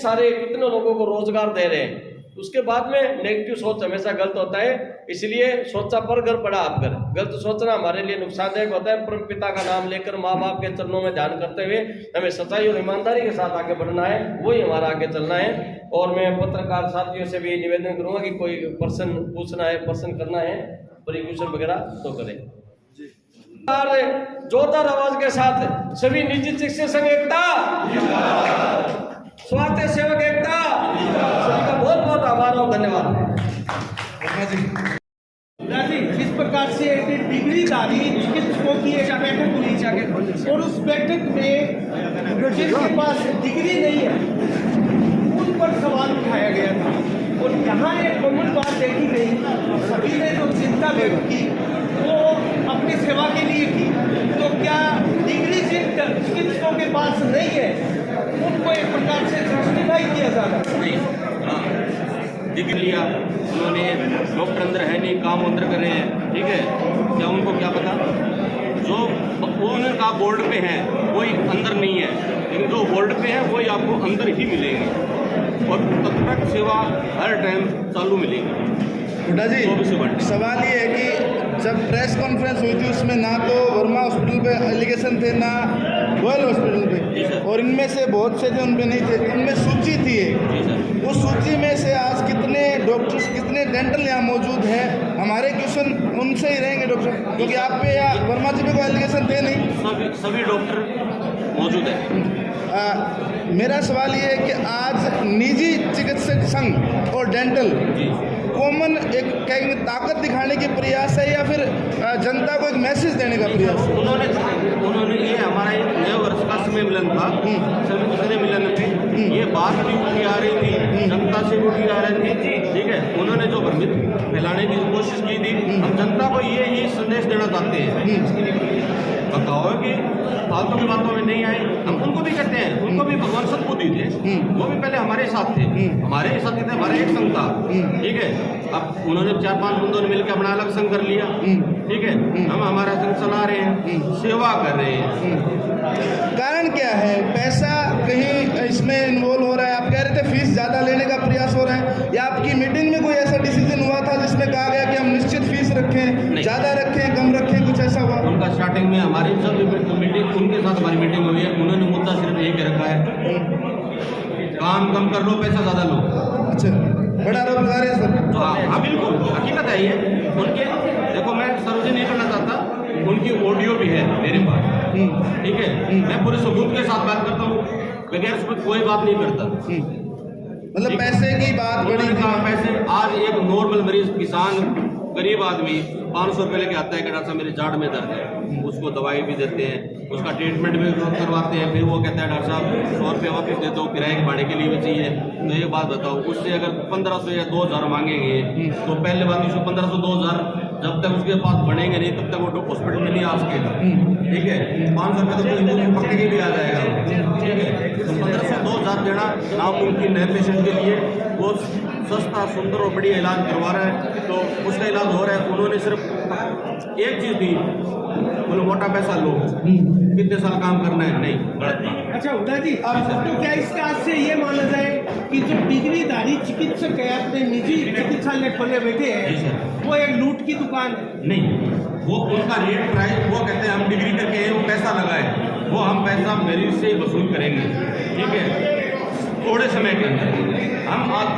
लोगों को रोजगार दे रहे हैं। उसके बाद में नेगेटिव सोच हमेशा गलत होता है। इसलिए सोचा पर घर पड़ा आप घर, गलत सोचना हमारे लिए नुकसानदायक होता है। परम पिता का नाम लेकर माँ बाप के चरणों में ध्यान करते हुए हमें सच्चाई और ईमानदारी के साथ आगे बढ़ना है, वही हमारा आगे चलना है। और मैं पत्रकार साथियों से भी निवेदन करूंगा कि कोई प्रश्न पूछना है, प्रश्न करना है, क्वेश्चन वगैरह तो करें। जोरदार आवाज के साथ सभी निजी चिकित्सक संघ एकता, स्वास्थ्य सेवक एकता, सभी का बहुत बहुत आभार और धन्यवाद। इस प्रकार से एक डिग्रीधारी चिकित्सकों की एक बैठक हुई और उस बैठक में जिनके पास डिग्री नहीं है उन पर सवाल उठाया गया था। और यहाँ एक कॉमन बात देखी गई, सभी ने जो चिंता व्यक्त की वो अपनी सेवा के लिए की। तो क्या डिग्री जिन चिकित्सकों के पास नहीं है उनको एक प्रकार से जस्टिफाई किया जा रहा है? डिग्री लिया उन्होंने, डॉक्टर अंदर है नहीं, काम अंदर कर रहे हैं, ठीक है, क्या उनको क्या पता? जो उनका बोर्ड पे है वही अंदर नहीं है, लेकिन जो बोर्ड पे है वही आपको अंदर ही मिलेंगे और तत्काल सेवा हर टाइम चालू मिलेगी। हुड्डा जी, सवाल ये है कि जब प्रेस कॉन्फ्रेंस हुई थी उसमें ना तो वर्मा हॉस्पिटल पे एलिगेशन थे ना रॉयल हॉस्पिटल पे, और इनमें से बहुत से थे उन पे नहीं थे, उनमें सूची थी। उस सूची में से आज कितने डॉक्टर्स, कितने डेंटल यहाँ मौजूद हैं? हमारे क्वेश्चन उनसे ही रहेंगे डॉक्टर, क्योंकि आप पे या वर्मा जी पे कोई एलिगेशन थे नहीं। सभी डॉक्टर मौजूद है। मेरा सवाल ये है कि आज निजी चिकित्सक संघ और डेंटल कॉमन एक कहीं ताकत दिखाने के प्रयास है या फिर जनता को एक मैसेज देने का प्रयास है? उन्होंने ये हमारा एक नए वर्ष का समय मिलन था, सभी दूसरे मिलन में ये बात भी उठी आ रही थी, जनता से उठी आ रही थी, ठीक है। उन्होंने जो भ्रमित फैलाने की कोशिश की थी, हम जनता को ये ही संदेश देना चाहते हैं, बताओ कि फालतू की बातों में नहीं आए। हम उनको भी कहते हैं, उनको भी भगवान सद्बुद्धि थे, वो भी पहले हमारे साथ थे, हमारे साथ थे, हमारा एक संघ था, ठीक है। अब उन्होंने 4-5 बंदों ने मिलकर अपना अलग संघ कर लिया, ठीक है। हम हमारा संघ चला रहे हैं, सेवा कर रहे हैं। कारण क्या है? पैसा कहीं इसमें इन्वॉल्व हो रहा है? आप कह रहे थे फीस ज़्यादा लेने का प्रयास हो रहा है, या आपकी मीटिंग में कोई ऐसा डिसीजन हुआ था जिसमें कहा गया कि हम निश्चित फीस रखें, ज़्यादा रखें, कम रखें, कुछ ऐसा हुआ? उनका स्टार्टिंग में हमारी सब मीटिंग, उनके साथ हमारी मीटिंग हुई है, उन्होंने मुद्दा सिर्फ एक रखा है, काम कम कर लो, पैसा ज़्यादा लो। अच्छा, बड़ा आरोप लगा रहे हैं सर। हाँ बिल्कुल, हकीकत है ये उनके। देखो मैं सर्वजन नहीं करना चाहता, उनकी ऑडियो भी है मेरे पास, ठीक है। मैं पूरे सबूत के साथ बात करता हूँ, बगैर सबूत कोई बात नहीं करता। मतलब पैसे की बात बड़ी कहाँ पैसे? आज एक नॉर्मल मरीज, किसान, गरीब आदमी 500 रुपये लेके आता है कि डॉक्टर साहब मेरे जाड़ में दर्द है, उसको दवाई भी देते हैं, उसका ट्रीटमेंट भी करवाते हैं, फिर वो कहता है डॉक्टर साहब 100 रुपये वापस दे दो, किराए के भाड़े के लिए भी चाहिए। तो एक बात बताओ, उससे अगर 1500 या 2000 मांगेंगे तो पहले बात उसको 1500-2000 जब तक उसके पास बढ़ेंगे नहीं तब तक वो हॉस्पिटल में नहीं आ सकेगा, ठीक है। 500 रुपये तो कोई पकड़ के भी आ जाएगा, ठीक है। तो 1500-2000 देना नामुमकिन है पेशेंट के लिए। वो सस्ता, सुंदर और बढ़िया इलाज करवा रहा है, तो उसका इलाज हो रहा है। उन्होंने सिर्फ एक चीज़ दी, बोलो मोटा पैसा लो, कितने साल काम करना है, नहीं, गलत बात। अच्छा हुड्डा जी, अब तो क्या इसके आज से ये माना जाए कि जो डिग्रीधारी चिकित्सक है अपने निजी चिकित्सालय खोले बैठे हैं, वो एक लूट की दुकान है? नहीं, वो उनका रेट प्राइस, वो कहते हैं हम डिग्री करके हैं, वो पैसा लगाए, वो हम पैसा मरीज से वसूल करेंगे, ठीक है। थोड़े समय के अंदर हम बहुत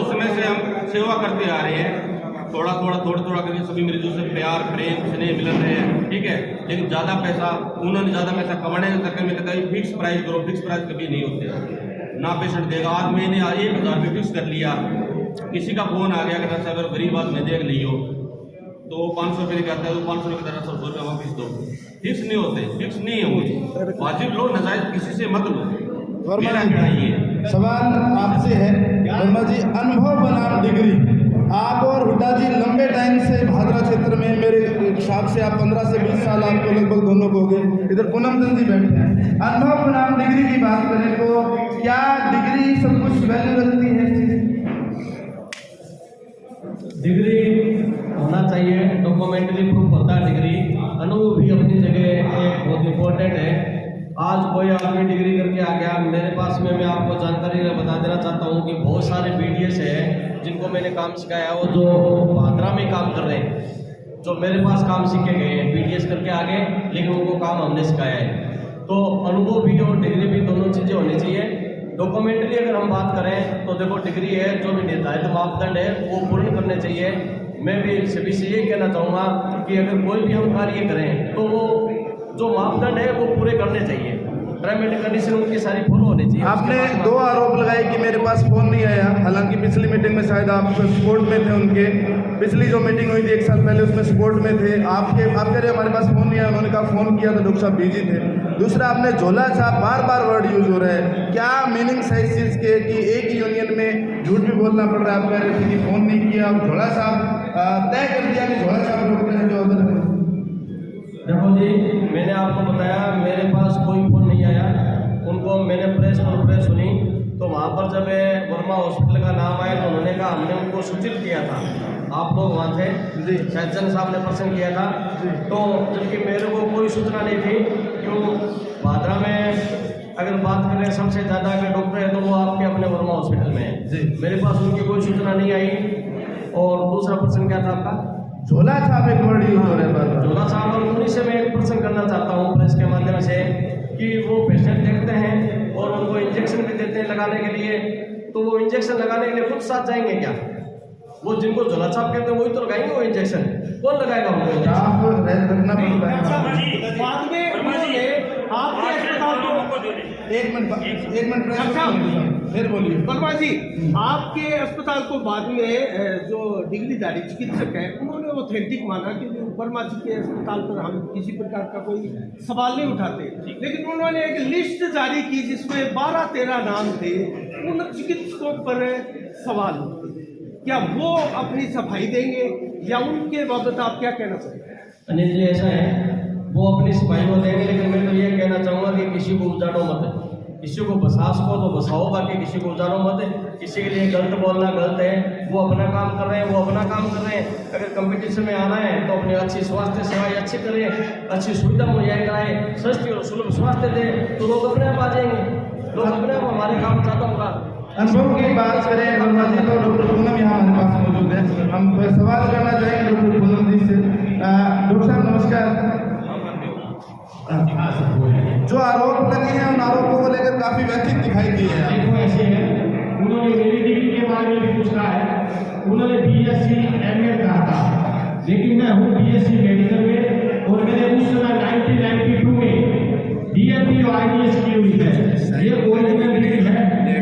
समय से हम सेवा करते आ रहे हैं, थोड़ा करके सभी मरीजों से प्यार, प्रेम, स्नेह मिल रहे हैं, ठीक है। लेकिन ज़्यादा पैसा, उन्होंने ज़्यादा पैसा कमाने के चक्कर में कहता है फिक्स प्राइस करो, फिक्स प्राइस कभी नहीं होते ना। पेशेंट देगा, आज मैंने 1000 रुपये फिक्स कर लिया, किसी का फोन आ गया कि डॉक्टर साहब अगर गरीब आदमी देख लियो तो 500 रुपये कहता है, तो 500 रुपये का 100 रुपये वापस दो। फिक्स नहीं होते, फिक्स नहीं होंगे, वाजिब लो, नजायज किसी से मत लो। वर्मा जी, सवाल आपसे है, वर्मा जी, अनुभव बनाम डिग्री, आप और हुड्डा जी लंबे टाइम से भादरा क्षेत्र में, मेरे हिसाब से आप 15 से 20 साल आपको लगभग दोनों को हो गए, इधर पूनम चंद जी बैठे हैं। अनुभव बनाम डिग्री की बात करें तो क्या डिग्री सब कुछ वैल्यू रखती है? डिग्री होना चाहिए, डॉक्यूमेंटरी प्रूफ होता है डिग्री। अनुभव भी अपनी जगह एक बहुत इम्पोर्टेंट है। आज कोई आदमी डिग्री करके आ गया मेरे पास में, मैं आपको जानकारी बता देना चाहता हूँ कि बहुत सारे BDS हैं जिनको मैंने काम सिखाया, वो जो भादरा में काम कर रहे हैं, जो मेरे पास काम सीखे गए हैं, BDS करके आ गए, लेकिन उनको काम हमने सिखाया है। तो अनुभव भी और डिग्री भी दोनों चीज़ें होनी चाहिए। डॉक्यूमेंटली अगर हम बात करें तो देखो डिग्री है, जो भी निर्धारित मापदंड है वो पूर्ण करने चाहिए। मैं भी सभी से ये कहना चाहूँगा कि अगर कोई भी हम कार्य करें तो वो जो मापदंड है वो पूरे करने चाहिए, टर्म एंड कंडीशन उनकी सारी फॉलो होनी चाहिए। आपने 2 आरोप लगाए कि मेरे पास फ़ोन नहीं आया, हालांकि पिछली मीटिंग में शायद आप सपोर्ट में थे उनके, पिछली जो मीटिंग हुई थी 1 साल पहले उसमें सपोर्ट में थे आप कह रहे हमारे पास फ़ोन नहीं आया, उन्होंने कहा फ़ोन किया तो डॉक्टर साहब बिजी थे। दूसरा, आपने झोला छाप बार बार वर्ड यूज़ हो रहा है, क्या मीनिंग्स है इस चीज़ के कि एक ही यूनियन में झूठ भी बोलना पड़ रहा है? आप कह रहे थे कि फ़ोन नहीं किया, झोला छाप तय कर दिया कि झोला छाप डॉक्टर है जो अदर। देखो जी, मैंने आपको बताया मेरे पास कोई फ़ोन नहीं आया, उनको मैंने प्रेस कॉन्फ्रेंस सुनी तो वहाँ पर जब वर्मा हॉस्पिटल का नाम आया तो उन्होंने कहा हमने उनको सूचित किया था, आप लोग वहाँ थे जी, सज्जन साहब ने प्रश्न किया था, तो जबकि मेरे को कोई सूचना नहीं थी। क्यों भादरा में अगर बात करें सबसे ज़्यादा अगर डॉक्टर है तो वो आपके अपने वर्मा हॉस्पिटल में है, मेरे पास उनकी कोई सूचना नहीं आई। और दूसरा प्रश्न क्या था आपका? झोला छाप एक वर्ड यूज हो रहा है, झोला छाप। और उन्हीं से मैं एक प्रश्न करना चाहता हूँ प्रेस के माध्यम से कि वो पेशेंट देखते हैं और उनको इंजेक्शन भी देते हैं लगाने के लिए, तो वो इंजेक्शन लगाने के लिए खुद साथ जाएंगे क्या? वो जिनको झोला छाप कहते हैं वही तो लगाएंगे वो इंजेक्शन, कौन लगाएगा उनको? एक मिनट फिर बोलिए। वर्मा जी, आपके अस्पताल को बाद में जो डिग्रीधारी चिकित्सक है उन्होंने ऑथेंटिक माना कि वर्मा जी के अस्पताल पर हम किसी प्रकार का कोई सवाल नहीं उठाते, लेकिन उन्होंने एक लिस्ट जारी की जिसमें 12-13 नाम थे, उन चिकित्सकों पर सवाल। क्या वो अपनी सफाई देंगे या उनके बाबत आप क्या कहना चाहेंगे? अनिल जी, ऐसा है वो अपनी सफाई को देंगे, लेकिन मैं तो ये कहना चाहूँगा कि किसी को उजाड़ो मत, किसी को बसा सको तो बसाओ, बाकी किसी को उजाड़ो मत। किसी के लिए गलत बोलना गलत है, वो अपना काम कर रहे हैं, वो अपना काम कर रहे हैं। अगर कंपटीशन में आना है तो अपनी अच्छी स्वास्थ्य सेवाएं अच्छी करें, अच्छी सुविधा मुहैया कराएं, सस्ती और सुलभ स्वास्थ्य दें, तो लोग अपने आप आ जाएंगे, लोग अपने आप हमारे काम ज़्यादा होगा। अनुभव की बात करें वर्मा जी तो डॉक्टर पूनम यहाँ हमारे पास मौजूद है, हम सवाल करना चाहेंगे डॉक्टर पूनम जी से। डॉक्टर साहब नमस्कार। जो आरोप लगे हैं उन आरोपों को लेकर काफी व्यथित दिखाई दिए हैं। देखो ऐसे है, उन्होंने मेरी डिग्री के बारे में भी पूछा है, उन्होंने BSc MA कहा था, लेकिन मैं हूँ BSc मेडिकल में और मैंने उस समय 1992 में DLD और IDS की हुई है, ये ओरिजिनल डिग्री है,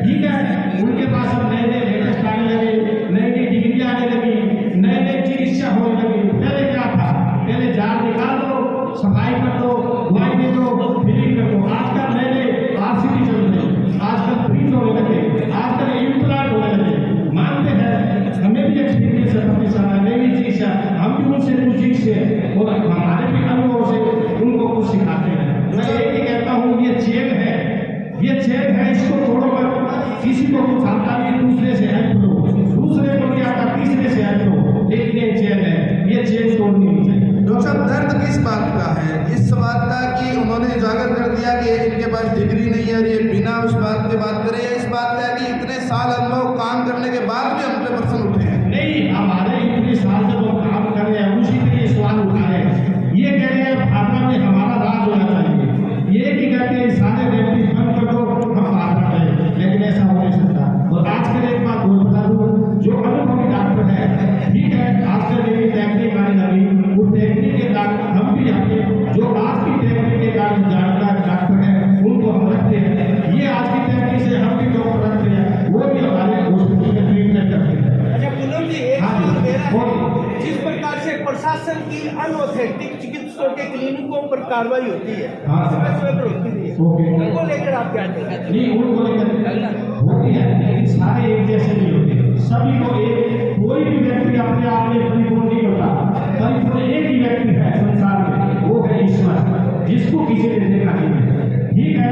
ठीक है। उनके पास अब नए नए लेटेस्ट आने लगे, नई नई डिग्री आने लगी, नए नए चिकित्सा होने लगी। पहले क्या था, पहले जार निकाल दो, सफाई कर दो, दवाई दे दो, फिलिंग कर दो। आजकल नए नए RCT चल रहे, आजकल फ्रीज होने लगे, आजकल इम्प्लांट होने लगे। मानते हैं हमें भी एक्सपीरियंस है, अपनी नई चिकित्सा, हम भी उनसे कुछ सीखते हैं और हमारे भी अनुभव से उनको कुछ सिखाते हैं। मैं एक ही कहता हूँ, ये चेन है, ये चेन है, इसको तोड़ो मत। किसी को कुछ आता नहीं, दूसरे से हेल्प लो, दूसरे को नहीं आता, तीसरे से हेल्प लो, लेकिन ये चेन है, ये चेन तोड़नी नहीं चाहिए। डॉक्टर साहब, दर्द किस बात का है? इस बात का कि उन्होंने उजागर कर दिया कि इनके पास डिग्री नहीं है, ये बिना उस बात की बात करें, या इस बात का कि इतने साल अनुभव काम करने के बाद भी हम पे प्रश्न उठे हैं? नहीं, हमारे इतने साल जब हम काम कर रहे हैं उसी के लिए सवाल उठा रहे हैं। ये कह रहे हैं भाजपा में हमारा राज होना चाहिए, ये कि कहते हैं सारे रेपीज बंद कर दो, हम भाजपा में, लेकिन ऐसा हो नहीं सकता। और आजकल एक बात बोल बता दूँ, जो अनुभवी डॉक्टर है, ठीक है, आजकल मेरी टेक्निक आने लगी, वो टेक्निक के डॉक्टर हम भी आते, जो आज की टेक्निक के कारण जानकार डॉक्टर है उनको हम रखते हैं। ये आज की टेक्निक से हम भी डॉक्टर रखते हैं, वो भी हमारे हॉस्पिटल में ट्रीटमेंट करते हैं। अच्छा पूनम जी, एक सवाल मेरा है, जिस प्रकार से प्रशासन की अनऑथेंटिक चिकित्सकों के क्लिनिकों पर कार्रवाई होती है, समय पर होती नहीं है, उनको लेकर आप क्या कहते हैं? नहीं, उनको लेकर होती है, लेकिन सारे एक जैसे नहीं होते। सभी को एक, कोई भी व्यक्ति अपने आप में परिपूर्ण नहीं होता, परिपूर्ण एक ही व्यक्ति है संसार में, वो है ईश्वर, जिसको किसी ने देखा नहीं है, ठीक है।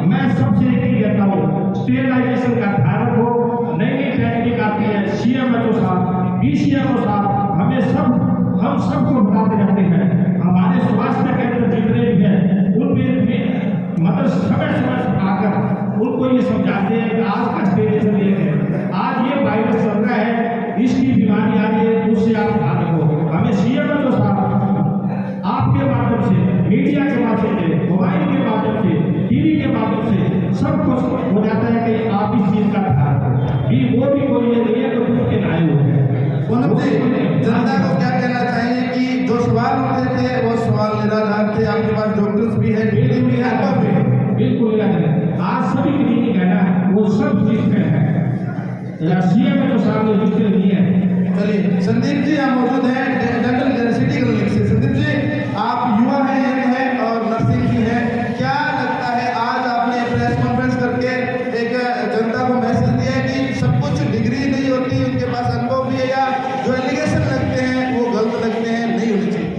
मैं सबसे एक ही कहता हूँ, स्टेरिलाइजेशन का ध्यान रखो, नई नई टेक्निक आती है, CMO साहब, BCMO साहब, हमें हम सबको बताते रहते हैं। हमारे स्वास्थ्य केंद्र जितने भी हैं उनमें मतलब समय से आज का स्टेज एक है, आज ये वायरस चल रहा है, इसकी बीमारी आ रही है, उससे आप ध्यान रखो। हमें सीएम जो साहब आपके माध्यम से, मीडिया के माध्यम से, मोबाइल के माध्यम से, टीवी के माध्यम से सब कुछ हो जाता है कि आप इस चीज का ध्यान रखें। भी वो भी कोई ये नहीं है तो खुद के लाए हुए हैं। जनता को क्या कहना चाहिए कि जो सवाल उठे थे वो सवाल निराधार थे, आपके पास डॉक्टर्स भी है, बिल्डिंग भी है, अब भी बिल्कुल आज सभी क्लिनिक है ना, वो सब चीज है सीएम में जो सामने लिखते दिए हैं। चलिए संदीप जी हम मौजूद हैं डेंटल सिटी क्लिनिक से। संदीप जी आप युवा हैं, यंग हैं और नर्सिंग भी हैं, क्या लगता है आज आपने प्रेस कॉन्फ्रेंस करके एक जनता को मैसेज दिया है कि सब कुछ डिग्री नहीं होती, उनके पास अनुभव भी है, या जो एलिगेशन लगते हैं वो गलत लगते हैं, नहीं होनी चाहिए?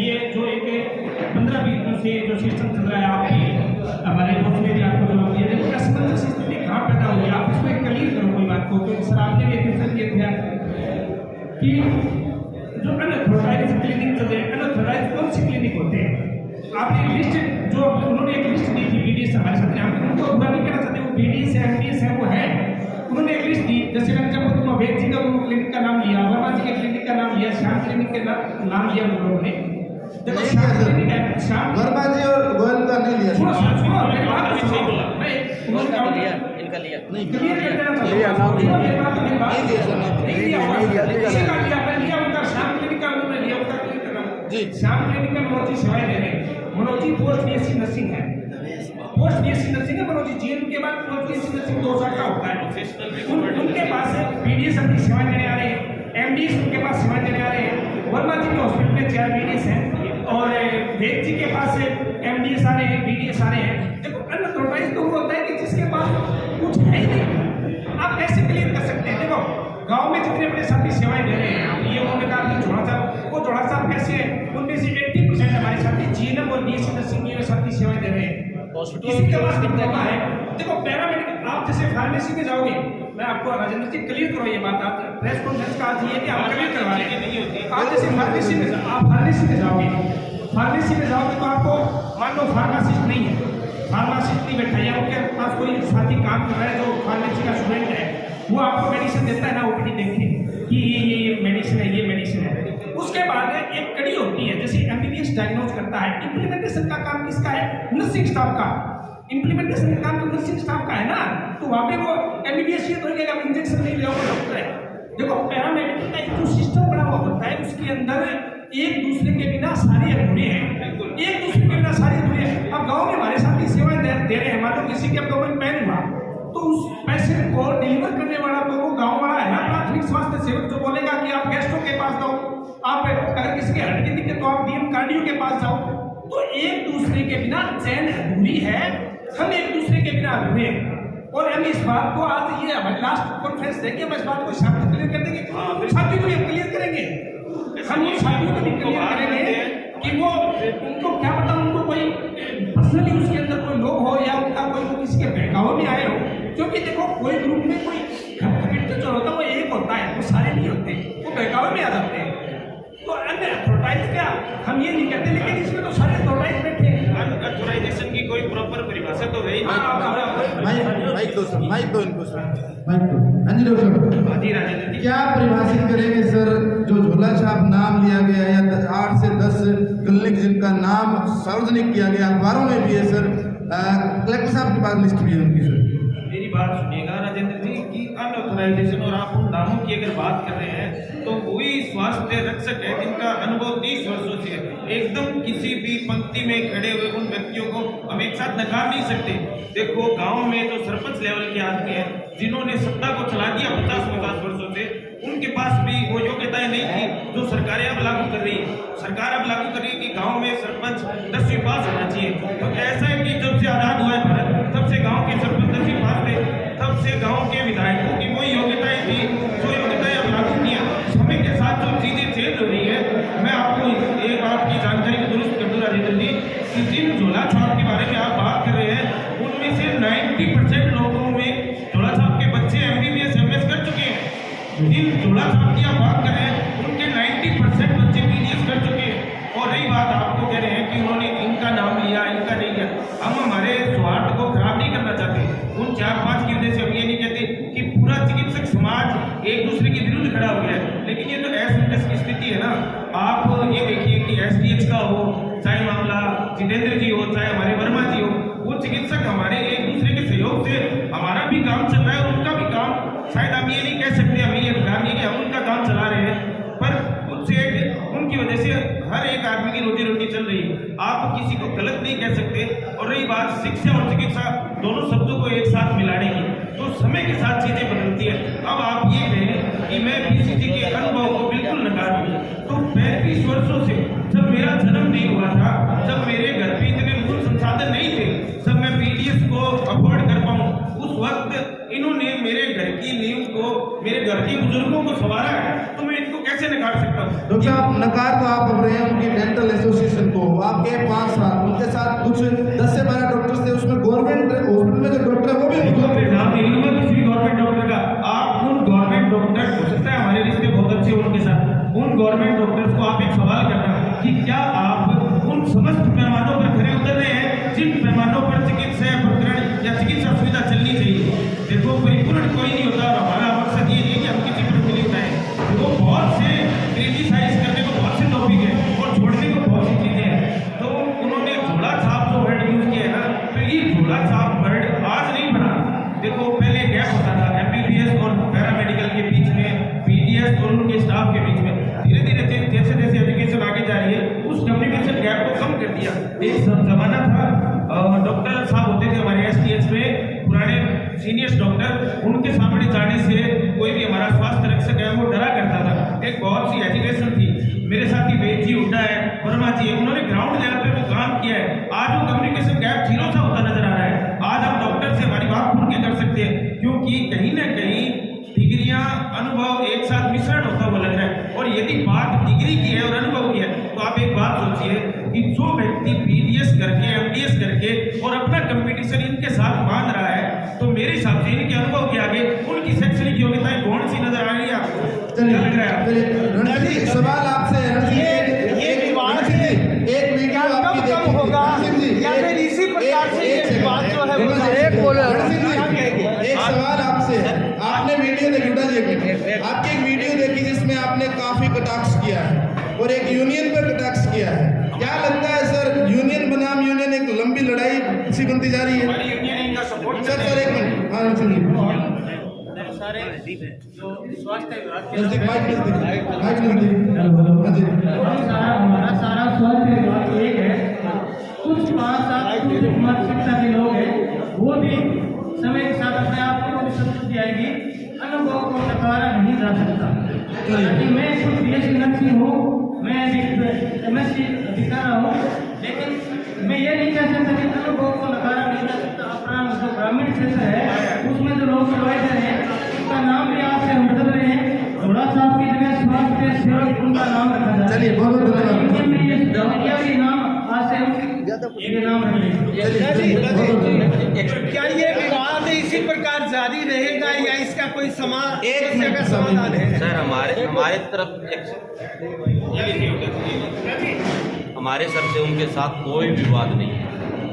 ये जो एक 15-20 दिन से जो सिस्टम चल रहा है आपकी हमारे दोस्त ने भी आपको जो ये देखो असमंजस स्थिति कहाँ पैदा हुई, आप इसमें क्लियर करो कोई बात को। क्योंकि सर आपने भी क्वेश्चन किए थे कि जो अनऑथराइज्ड क्लिनिक चल रहे हैं, अनऑथराइज्ड कौन से क्लिनिक होते हैं? आपने लिस्ट जो उन्होंने एक लिस्ट दी थी बीडीएस हमारे साथ, हम उनको बुरा नहीं कहना चाहते, वो बीडीएस है, एमडीएस है, वो है। उन्होंने एक लिस्ट दी, जैसे मैंने जब तुम वेद जी का क्लिनिक का नाम लिया, वर्मा जी के क्लिनिक का नाम लिया, श्याम क्लिनिक के नाम लिया उन लोगों ने। देखो श्याम वर्मा जी और गोयल का नहीं लिया, मेरी बात तो सुनो, मैं उन्होंने लिया, इनका लिया नहीं, क्लियर कर देना चाहिए, लिया नाम लिया, नहीं दिया सर, नहीं लिया, किसी का लिया, मैं लिया उनका श्याम क्लिनिक का, उन्होंने लिया उनका क्लिनिक का नाम जी। श्याम क्लिनिक में मनोज जी सेवाएं दे रहे हैं, Manoj ji post BSc nursing है, पोस्ट बीएससी नर्सिंग है मनोज जी, जीएन के बाद पोस्ट बीएससी नर्सिंग 2 साल का होता है। उनके पास बीडीएस अपनी सेवाएं देने आ रहे हैं, एमडीएस उनके पास सेवाएं देने आ रहे हैं, वर्मा जी के हॉस्पिटल में 4 बीडीएस हैं और वेद जी के पास एमडीएस आ रहे हैं, बीडीएस आ रहे हैं। देखो अनऑथराइज्ड तो वो होता है कि जिसके पास कुछ है ही नहीं, आप कैसे क्लियर कर सकते हैं? देखो गांव में जितने अपने साथी सेवाएं दे रहे हैं, आप ये उन्होंने कहा कि जोड़ा साहब, वो जोड़ा साहब कैसे है, उनमें से 80% हमारे साथी जीएनएम और बीएससी नर्सिंग में साथी सेवाएं दे रहे हैं। किसी के पास डिप्लोमा है, देखो पैरामेडिकल, आप जैसे फार्मेसी में जाओगे, मैं आपको राजेंद्र जी क्लियर करो ये बात, आप प्रेस कॉन्फ्रेंस का आज ये कि आप क्लियर करवा रहे हैं नहीं होती। आप जैसे फार्मेसी में आप फार्मेसी में जाओगे, फार्मेसी में जाओगे तो आपको मान लो फार्मासिस्ट नहीं है, फार्मासिस्ट नहीं बैठा है, उनके पास कोई साथी काम कर रहा है जो फार्मेसी का स्टूडेंट है, वो आपको मेडिसिन देता है ना, ओपीडी देखे कि ये मेडिसिन है, ये मेडिसिन है। उसके बाद एक कड़ी होती है, जैसे एमबीबीएस डायग्नोज करता है, इम्प्लीमेंटेशन का काम किसका है? नर्सिंग स्टाफ का। इम्प्लीमेंटेशन का काम तो नर्सिंग स्टाफ का है ना, तो वहाँ पे वो एमबीबीएस ये तो आप इंजेक्शन नहीं ले डॉक्टर है। देखो पैरामेडिकल का एक जो सिस्टम बना हुआ होता है, उसके अंदर एक दूसरे के बिना सारे अधूरे हैं, एक दूसरे के बिना सारे अधूरे हैं। अब गाँव में हमारे साथ सेवाएं दे रहे हैं, मान लो किसी के अब्डोमेन पेन हुआ तो उस पेशेंट को डिलीवर करने वाला तो वो गाँव वाला है ना, प्राथमिक स्वास्थ्य सेवक, जो बोलेगा कि आप गैस्ट्रो के पास जाओ, आप अगर किसी के हार्ट की दिक्कत तो आप डीएम कार्डियो के पास जाओ। तो एक दूसरे के बिना चैन अधूरी है, हम एक दूसरे के बिना अधूरे हैं। और हम इस बात को आज ये हमारी लास्ट कॉन्फ्रेंस देंगे, हम इस बात को शाम तक क्लियर कर देंगे, साथियों को हम क्लियर करेंगे, हम उन साथियों को भी क्लियर करेंगे कि वो उनको क्या पता, उनको कोई पर्सनली उसके अंदर कोई लोग हो या उनका कोई वो किसी के बहकावे में आए हो। क्योंकि देखो कोई ग्रुप में कोई घटना जो होता है वो एक होता है, वो सारे नहीं होते, वो बहकावे में आ जाते हैं। तो अन्य अथॉराइज क्या हम ये नहीं कहते, लेकिन इसमें तो सारे अथॉराइज बैठे हैं। अथॉराइजेशन की कोई प्रॉपर परिभाषा तो है ही माइक दो सर, माइक दो इनको सर, माइक दो। हाँ जी डॉक्टर, हाँ जी राजेंद्र जी, क्या परिभाषित करेंगे सर, जो झोला छाप नाम लिया गया है, या 8 से 10 क्लिनिक जिनका नाम सार्वजनिक किया गया, अखबारों में भी है सर, कलेक्टर साहब के पास लिस्ट भी है उनकी सर। मेरी बात सुनिएगा राजेंद्र जी की अनऑथराइजेशन और आप उन नामों की अगर बात कर रहे हैं तो कोई स्वास्थ्य रक्षक है जिनका अनुभव 30 वर्षों से एकदम किसी भी पंक्ति में खड़े हुए उन व्यक्तियों को हम एक साथ नकार नहीं सकते। देखो गांव में जो सरपंच लेवल के आदमी हैं जिन्होंने सत्ता को चला दिया 50-50 वर्षों से, उनके पास भी वो योग्यताएं नहीं थी जो सरकारें अब लागू कर रही है। सरकार अब लागू कर रही है कि गांव में सरपंच 10वीं पास होना चाहिए। तो ऐसा है कि जब से आजाद हुआ है भारत तब से गांव के सरपंच 10वीं पास थे, तब से गांव के विधायकों की वही योग्यताएं थी, जो योग्यताएं अब लागू की हैं। समय के साथ जो चीजें चेंज हो रही है, मैं आपको एक बात की जानकारी को दुरुस्त कर दूं राजेंद्र जी, कि जिन झोला छाप के बारे में आप बात कर रहे हैं उनमें से 90% लोगों में झोला छाप के बच्चे MBBS MS कर चुके हैं। जिन झोला छाप की आप बात कर रहे हैं उनके 90% बच्चे BDS कर चुके हैं। और रही बात आपको कह रहे हैं कि उन्होंने इनका नाम लिया, एसटीएच का हो, चाहे मामला जितेंद्र जी हो, चाहे हमारे वर्मा जी हो, वो चिकित्सक हमारे एक दूसरे के सहयोग से हमारा भी काम चल रहा है और उनका भी काम, शायद हम ये नहीं कह सकते, हमें ये ध्यान नहीं कि हम उनका काम चला रहे हैं, पर उनकी वजह से हर एक आदमी की रोजी रोटी चल रही है। आप किसी को गलत नहीं कह सकते। और रही बात शिक्षा और चिकित्सा दोनों शब्दों को एक साथ मिलाने की, तो समय के साथ चीजें बदलती है। अब आप ये कहें कि मैं बीसीजी के अनुभव को बिल्कुल नकारूं, तो 35 वर्षों से जब मेरा जन्म नहीं हुआ था, जब मेरे घर पे इतने मूल संसाधन नहीं थे, जब मैं पीडीएस को अफोर्ड कर पाऊं, उस वक्त इन्होंने मेरे घर की नींव को, मेरे घर के बुजुर्गों को संवारा है, तो मैं इनको कैसे नकार सकता हूँ? डॉक्टर साहब, नकार तो आप कर रहे हैं उनकी डेंटल एसोसिएशन को, आपके 5 साल उनके साथ कुछ 10 से 12 डॉक्टर्स थे, उसमें गवर्नमेंट हॉस्पिटल में जो डॉक्टर है वो भी किसी गवर्नमेंट डॉक्टर का, आप उन गवर्नमेंट डॉक्टर, हो सकता है हमारे रिश्ते बहुत अच्छे उनके साथ, उन गवर्नमेंट डॉक्टर्स को आप एक सवाल करना कि क्या आप उन समस्त पैमानों पर खड़े उतर रहे हैं जिन पैमानों पर चिकित्सा प्रकरण या चिकित्सा सुविधा चलनी चाहिए? देखो, परिपूर्ण कोई नहीं होता और हमारा मकसद ये नहीं कि हम किसी पर उंगली उठाएं। वो बहुत से क्रिटिसाइज करने को बहुत से टॉपिक है और छोड़ने को बहुत सी चीजें हैं। तो उन्होंने झोला छाप जो वर्ड यूज किया है ना, तो ये झोला छाप वर्ड आज नहीं बना। देखो, पहले गैप होता था एमबीबीएस और पैरामेडिकल के बीच में, पीडीएस और उनके स्टाफ के बीच में। धीरे धीरे जैसे जैसे एजुकेशन आगे जा रही है, उस कम्युनिकेशन गैप को कम कर दिया। एक जमाना था, डॉक्टर साहब होते थे हमारे एसटीएच में, पुराने सीनियर डॉक्टर, उनके सामने जाने से कोई भी हमारा स्वास्थ्य रक्षक है वो डरा करता था। एक बहुत सी एजुकेशन थी। मेरे साथी वेद जी हुड्डा है, वर्मा जी है, उन्होंने ग्राउंड लेवल पे वो काम किया है। आज वो कम्युनिकेशन गैप जीरो सा होता नजर आ रहा है। आज हम डॉक्टर से हमारी बात खुल के कर सकते हैं, क्योंकि कहीं ना कहीं डिग्रियां, अनुभव एक साथ मिश्रण होता हुआ लग रहा है। और यदि बात डिग्री की है और अनुभव की है, तो आप एक बात सोचिए कि जो व्यक्ति पीडीएस करके, एमडीएस करके और अपना कंपटीशन इनके साथ मान रहा है, तो मेरे हिसाब से इनके अनुभव के आगे उनकी शैक्षणिक योग्यताएं कौन सी नजर आ रही है आपको? क्या लग रहा है? सवाल आपसे एक वीडियो आपकी देखी होगा या फिर इसी प्रकार से एक बात जो है एक सवाल आपसे, आपने वीडियो देखी, आपकी एक वीडियो देखी जिसमें आपने काफी कटाक्ष किया है और एक यूनियन पर कटाक्ष किया है। क्या लगता है सर, यूनियन बनाम यूनियन एक लंबी लड़ाई सी बनती जा रही है? सर एक मिनट, हाँ सुनिए। सारे जो स्वास्थ्य विभाग हमारा सारा स्वास्थ्य विभाग एक है। कुछ 5-7 शिक्षा के लोग हैं, वो भी समय के साथ अपने आप को संतुष्टि आएगी, अनुभव को नकारा नहीं जा सकता। मैं खुद बीएससी नर्सिंग हूँ, मैं एमएससी अधिकारी हूँ, लेकिन मैं ये नहीं कह सकता कि अनुभव को नकारा नहीं जा सकता। अपना जो ग्रामीण क्षेत्र है उसमें जो लोग प्रोवाइडर हैं, उनका नाम भी आज से हम बदल रहे हैं। थोड़ा सा आपकी जगह स्वास्थ्य सेवक उनका नाम रखा जाए। चलिए, बहुत बहुत धन्यवाद। ये नाम आज से हम ये नाम क्या ये विवाद इसी प्रकार जारी रहेगा या इसका कोई समस्या का समाधान है? सर, हमारे तरफ हमारे सर से उनके साथ कोई विवाद नहीं है,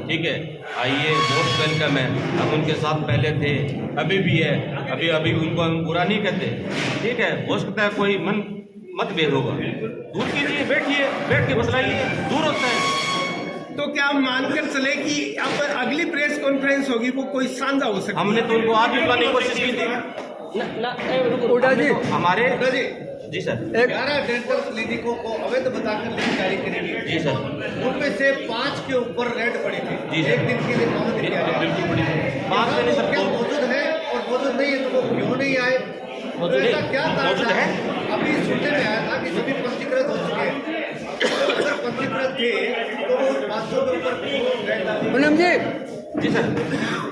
ठीक है। आइए, मोस्ट वेलकम है। हम उनके साथ पहले थे, अभी भी है, अभी उनको हम बुरा नहीं कहते, ठीक है। हो सकता है कोई मतभेद होगा, दूर कीजिए, बैठ के बतलाइए, दूर होता है। तो क्या हम मानकर चले कि अब अगली प्रेस कॉन्फ्रेंस होगी वो कोई साझा हो सकती है? हमने तो उनको आज भी बुलाने की कोशिश की थी। हमारे जी सर, 11 डेंटल क्लिनिकों को अवैध बताकर लिस्ट जारी करेंगे। जी सर, उनमें से 5 के ऊपर रेड पड़ी थी। जी सर, एक दिन के लिए पाबंदी किया गया। बिल्कुल पड़ी थी। 5 में सर क्या मौजूद है और मौजूद नहीं है तो वो क्यों नहीं आए? तो ऐसा क्या कारण है? अभी सुनने में आया था कि सभी पंजीकृत हो चुके हैं। अगर पंजीकृत थे तो 500 के ऊपर पूनम जी सर,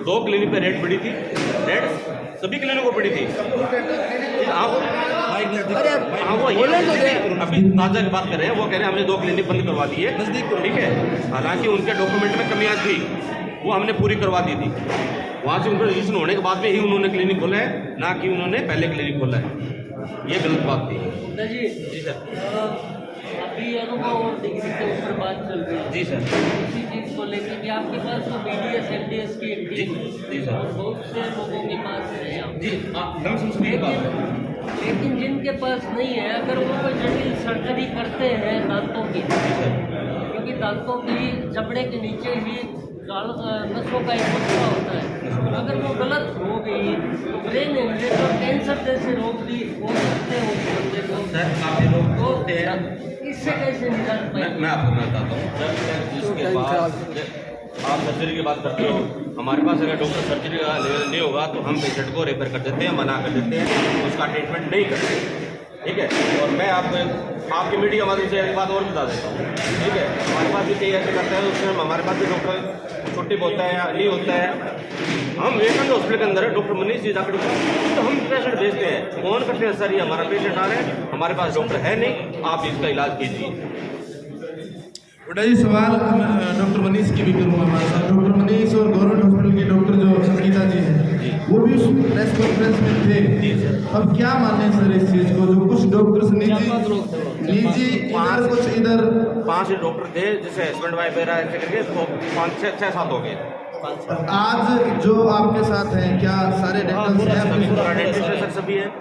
2 क्लिनिक पे रेड पड़ी थी, रेड सभी क्लिनिक को पड़ी थी। अभी ताजा की बात कर रहे हैं, वो कह रहे हैं हमने 2 क्लिनिक बंद करवा दी है, ठीक है। हालांकि उनके डॉक्यूमेंट में कमियां थी, वो हमने पूरी करवा दी थी। वहाँ से उनका रजिस्ट्रेशन होने के बाद में ही उन्होंने क्लिनिक खोला है, ना कि उन्होंने पहले क्लिनिक खोला है। ये गलत बात थी। जी सर, अभी अनुभव और डिग्री के ऊपर बात चल रही है। जी सर, इसी चीज़ को लेकर कि आपके पास तो बीडीएस एमडीएस की जी सर, और बहुत से लोगों के पास है जी, लेकिन जिनके पास नहीं है, अगर वो कोई जटिल सर्जरी करते हैं दांतों की, की दांतों की जबड़े के नीचे ही नसों का एक मसला होता है। अगर वो गलत हो गई तो ब्रेन हेमरेज और कैंसर जैसे रोग भी हो सकते हैं उस बंदे को। सर काफ़ी लोग होते हैं, इससे कैसे निजात पाए? मैं आपको बताता हूँ। जिसके बाद आप सर्जरी की बात करते हो, हमारे पास अगर डॉक्टर सर्जरी का लेवल नहीं होगा तो हम पेशेंट को रेफर कर देते हैं, मना कर देते हैं, उसका ट्रीटमेंट नहीं करते। ठीक है, और मैं आपको आपकी मीडिया के माध्यम से एक बात और बता देता हूँ। ठीक है, हमारे पास भी कई ऐसे करते हैं, उसमें हमारे पास भी डॉक्टर छुट्टी पर होता है या नहीं होता है। हम विवेकानंद हॉस्पिटल के अंदर है, डॉक्टर मनीष जी डॉक्टर, तो हम पेशेंट भेजते हैं, फोन करते हैं, सर ये हमारा पेशेंट आ रहे हैं, हमारे पास डॉक्टर है नहीं, आप इसका इलाज कीजिए। बेटा जी सवाल डॉक्टर मनीष की भी करूँगा हमारे साथ। डॉक्टर मनीष और गवर्नमेंट हॉस्पिटल के डॉक्टर जो संगीता जी हैं वो भी उस प्रेस कॉन्फ्रेंस में थे। अब क्या माने सर इस चीज़ को, जो कुछ डॉक्टर्स निजी इधर कुछ इधर 5 डॉक्टर थे, जैसे हस्बैंड वाइफ वगैरह ऐसे करके 5-6-7 हो गए। आज जो आपके साथ हैं क्या सारे डेंटल सभी हैं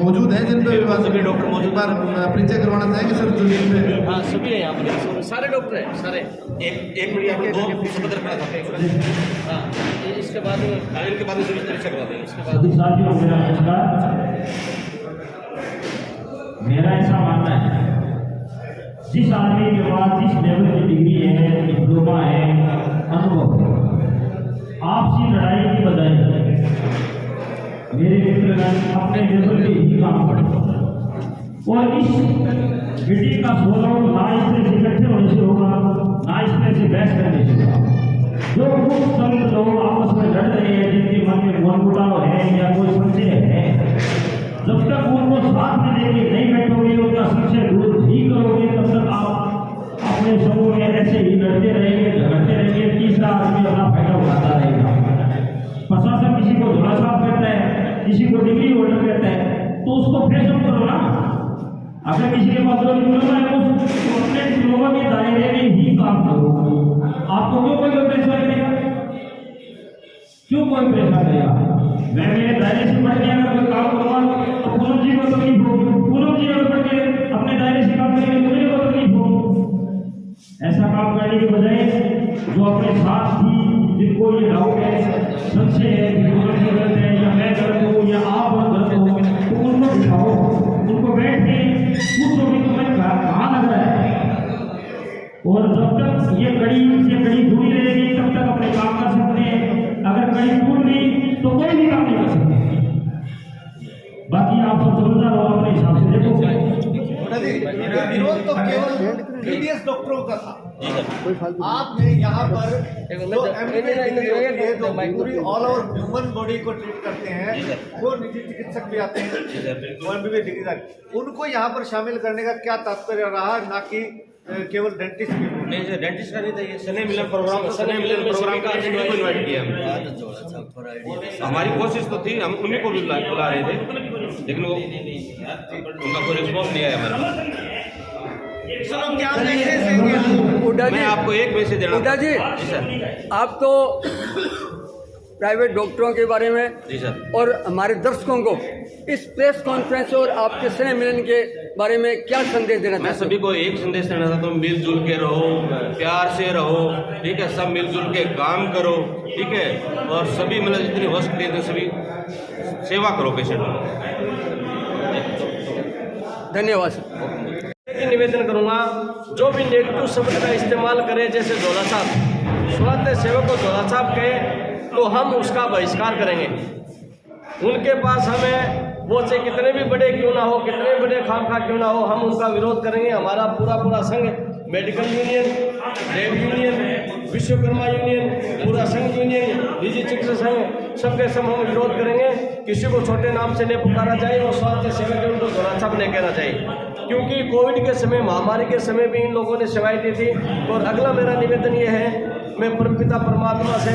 मौजूद हैं जिन पे सभी डॉक्टर मौजूद पर परिचय करवाना चाहेंगे सर जो जिन पे? हाँ सभी है यहाँ पर, सारे डॉक्टर हैं सारे। एक मिनट आपको 2 सदर खड़ा था। हाँ इसके बाद इनके बाद सभी परिचय करवा देंगे। इसके बाद साथियों मेरा नमस्कार। मेरा ऐसा मानना है जिस आदमी के पास जिस लेवल की डिग्री है, डिप्लोमा है, अनुभव है, आपसी लड़ाई की बजाय मेरे मित्रगण अपने लेवल पे ही काम करते और इस मीटिंग का सोलह ना इस तरह से इकट्ठे होने से होगा, ना इस तरह से बहस करने से होगा। जो कुछ संत लोग आपस में लड़ रहे हैं, जिनके मन में मनमुटाव है या कोई संशय है, जब तक उनको साथ में लेके नहीं बैठोगे, उनका संशय दूर नहीं करोगे, तब तक आप अपने समूह में ऐसे ही लड़ते रहेंगे, झगड़ते रहेंगे, तीसरा आदमी अपना फायदा उठाता रहेगा। प्रशासन किसी को झोला साफ करता है, किसी को डिग्री होल्डर कहता है, तो उसको फ्रेश अप करो ना। अगर किसी के पास डिप्लोमा है तो अपने डिप्लोमा के दायरे में ही काम करो। आपको क्यों कोई प्रेशर करेगा? क्यों कोई प्रेशर करेगा? मैं मेरे दायरे से बढ़ के अगर कोई काम करूँगा तो पूनम जी को तकलीफ होगी, पूनम जी अगर बढ़ के अपने दायरे से काम करेंगे तो मेरे को तकलीफ होगी। ऐसा काम करने के बजाय जो अपने साथ ही जिनको ये डाउट है, संशय है, गलत है या मैं गलत हूँ या आप गलत हो, तो उनको बिठाओ, उनको बैठ के पूछो कि तुम्हें कहाँ लग रहा है। और जब तक ये कड़ी से कड़ी जुड़ी रहेगी तब तक अपने काम कर सकते हैं। अगर कड़ी टूट गई तो कोई भी काम नहीं कर सकते। बाकी आप सब समझदार हो, अपने हिसाब से देखो। विरोध तो केवल बीडीएस डॉक्टरों का था। आपने यहाँ पर जो MBBS जो पूरी ऑल ओवर ह्यूमन बॉडी को ट्रीट करते हैं, वो निजी चिकित्सक भी आते हैं, वो MBBS डिग्री, उनको यहाँ पर शामिल करने का क्या तात्पर्य रहा, ना कि केवल डेंटिस्ट भी? नहीं सर, डेंटिस्ट का नहीं था, ये सने मिलन प्रोग्राम का इन्वाइट किया हमने। हमारी कोशिश तो थी, हम उन्हीं को भी बुला रहे थे, लेकिन वो उनका कोई रिस्पॉन्स नहीं आया हमारा। मैं आपको एक मैसेज देना जी सर, आप तो प्राइवेट डॉक्टरों के बारे में जी सर, और हमारे दर्शकों को इस प्रेस कॉन्फ्रेंस और आपके स्नेह मिलन के बारे में क्या संदेश देना? मैं सभी को एक संदेश देना चाहता हूँ, मिलजुल के रहो, प्यार से रहो, ठीक है, सब मिलजुल के काम करो, ठीक है, और सभी मतलब जितनी हो सकती है सभी सेवा करो पेशेंट। धन्यवाद सर। निवेदन करूंगा, जो भी नेगेटिव शब्द का इस्तेमाल करे, जैसे झोला छाप, स्वास्थ्य सेवक को झोला छाप कहे तो हम उसका बहिष्कार करेंगे। उनके पास हमें वो से कितने भी बड़े क्यों ना हो, कितने बड़े खामखा क्यों ना हो, हम उनका विरोध करेंगे। हमारा पूरा संघ, मेडिकल यूनियन, लेब यूनियन, विश्वकर्मा यूनियन, पूरा संघ यूनियन, निजी चिकित्सा संघ, सबके सब हम विरोध करेंगे। किसी को छोटे नाम से नहीं पुकारा जाए और स्वास्थ्य सेवक उनको झोला छाप नहीं कहना चाहिए, क्योंकि कोविड के समय, महामारी के समय भी इन लोगों ने सेवाएं दी थी। और अगला मेरा निवेदन ये है, मैं परमपिता परमात्मा से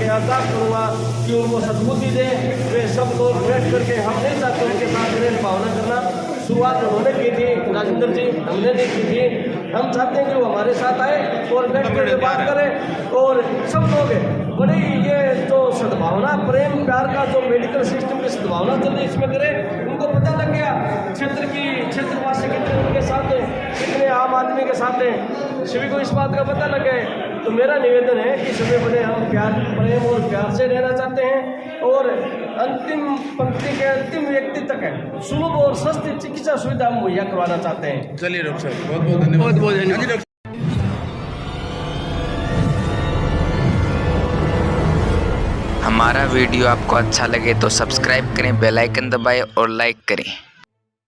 अरदास करूँगा कि उनको सद्बुद्धि दे। वे सब लोग बैठ करके, हम नहीं चाहते उनके साथ प्रेम भावना करना, शुरुआत उन्होंने की थी, राजेंद्र जी, हमने नहीं की थी। हम चाहते हैं कि वो हमारे साथ आए और बैठ कर बात करें, और सब लोग बड़ी ये जो सद्भावना, प्रेम प्यार का जो मेडिकल सिस्टम की सद्भावना चल रही, इसमें करें। उनको पता लग गया क्षेत्रवासी कितने उनके साथ, कितने आम आदमी के साथ चाहते हैं, सभी को इस बात का पता लगे। तो मेरा निवेदन है कि सभी बड़े हम प्यार, प्रेम और प्यार से रहना चाहते हैं और अंतिम पंक्ति के अंतिम व्यक्ति तक है सुलभ और सस्ती चिकित्सा सुविधा मुहैया करवाना चाहते हैं। चलिए डॉक्टर साहब, बहुत बहुत धन्यवाद। बहुत धन्यवाद। हमारा वीडियो आपको अच्छा लगे तो सब्सक्राइब करें, बेल आइकन दबाएं और लाइक करें।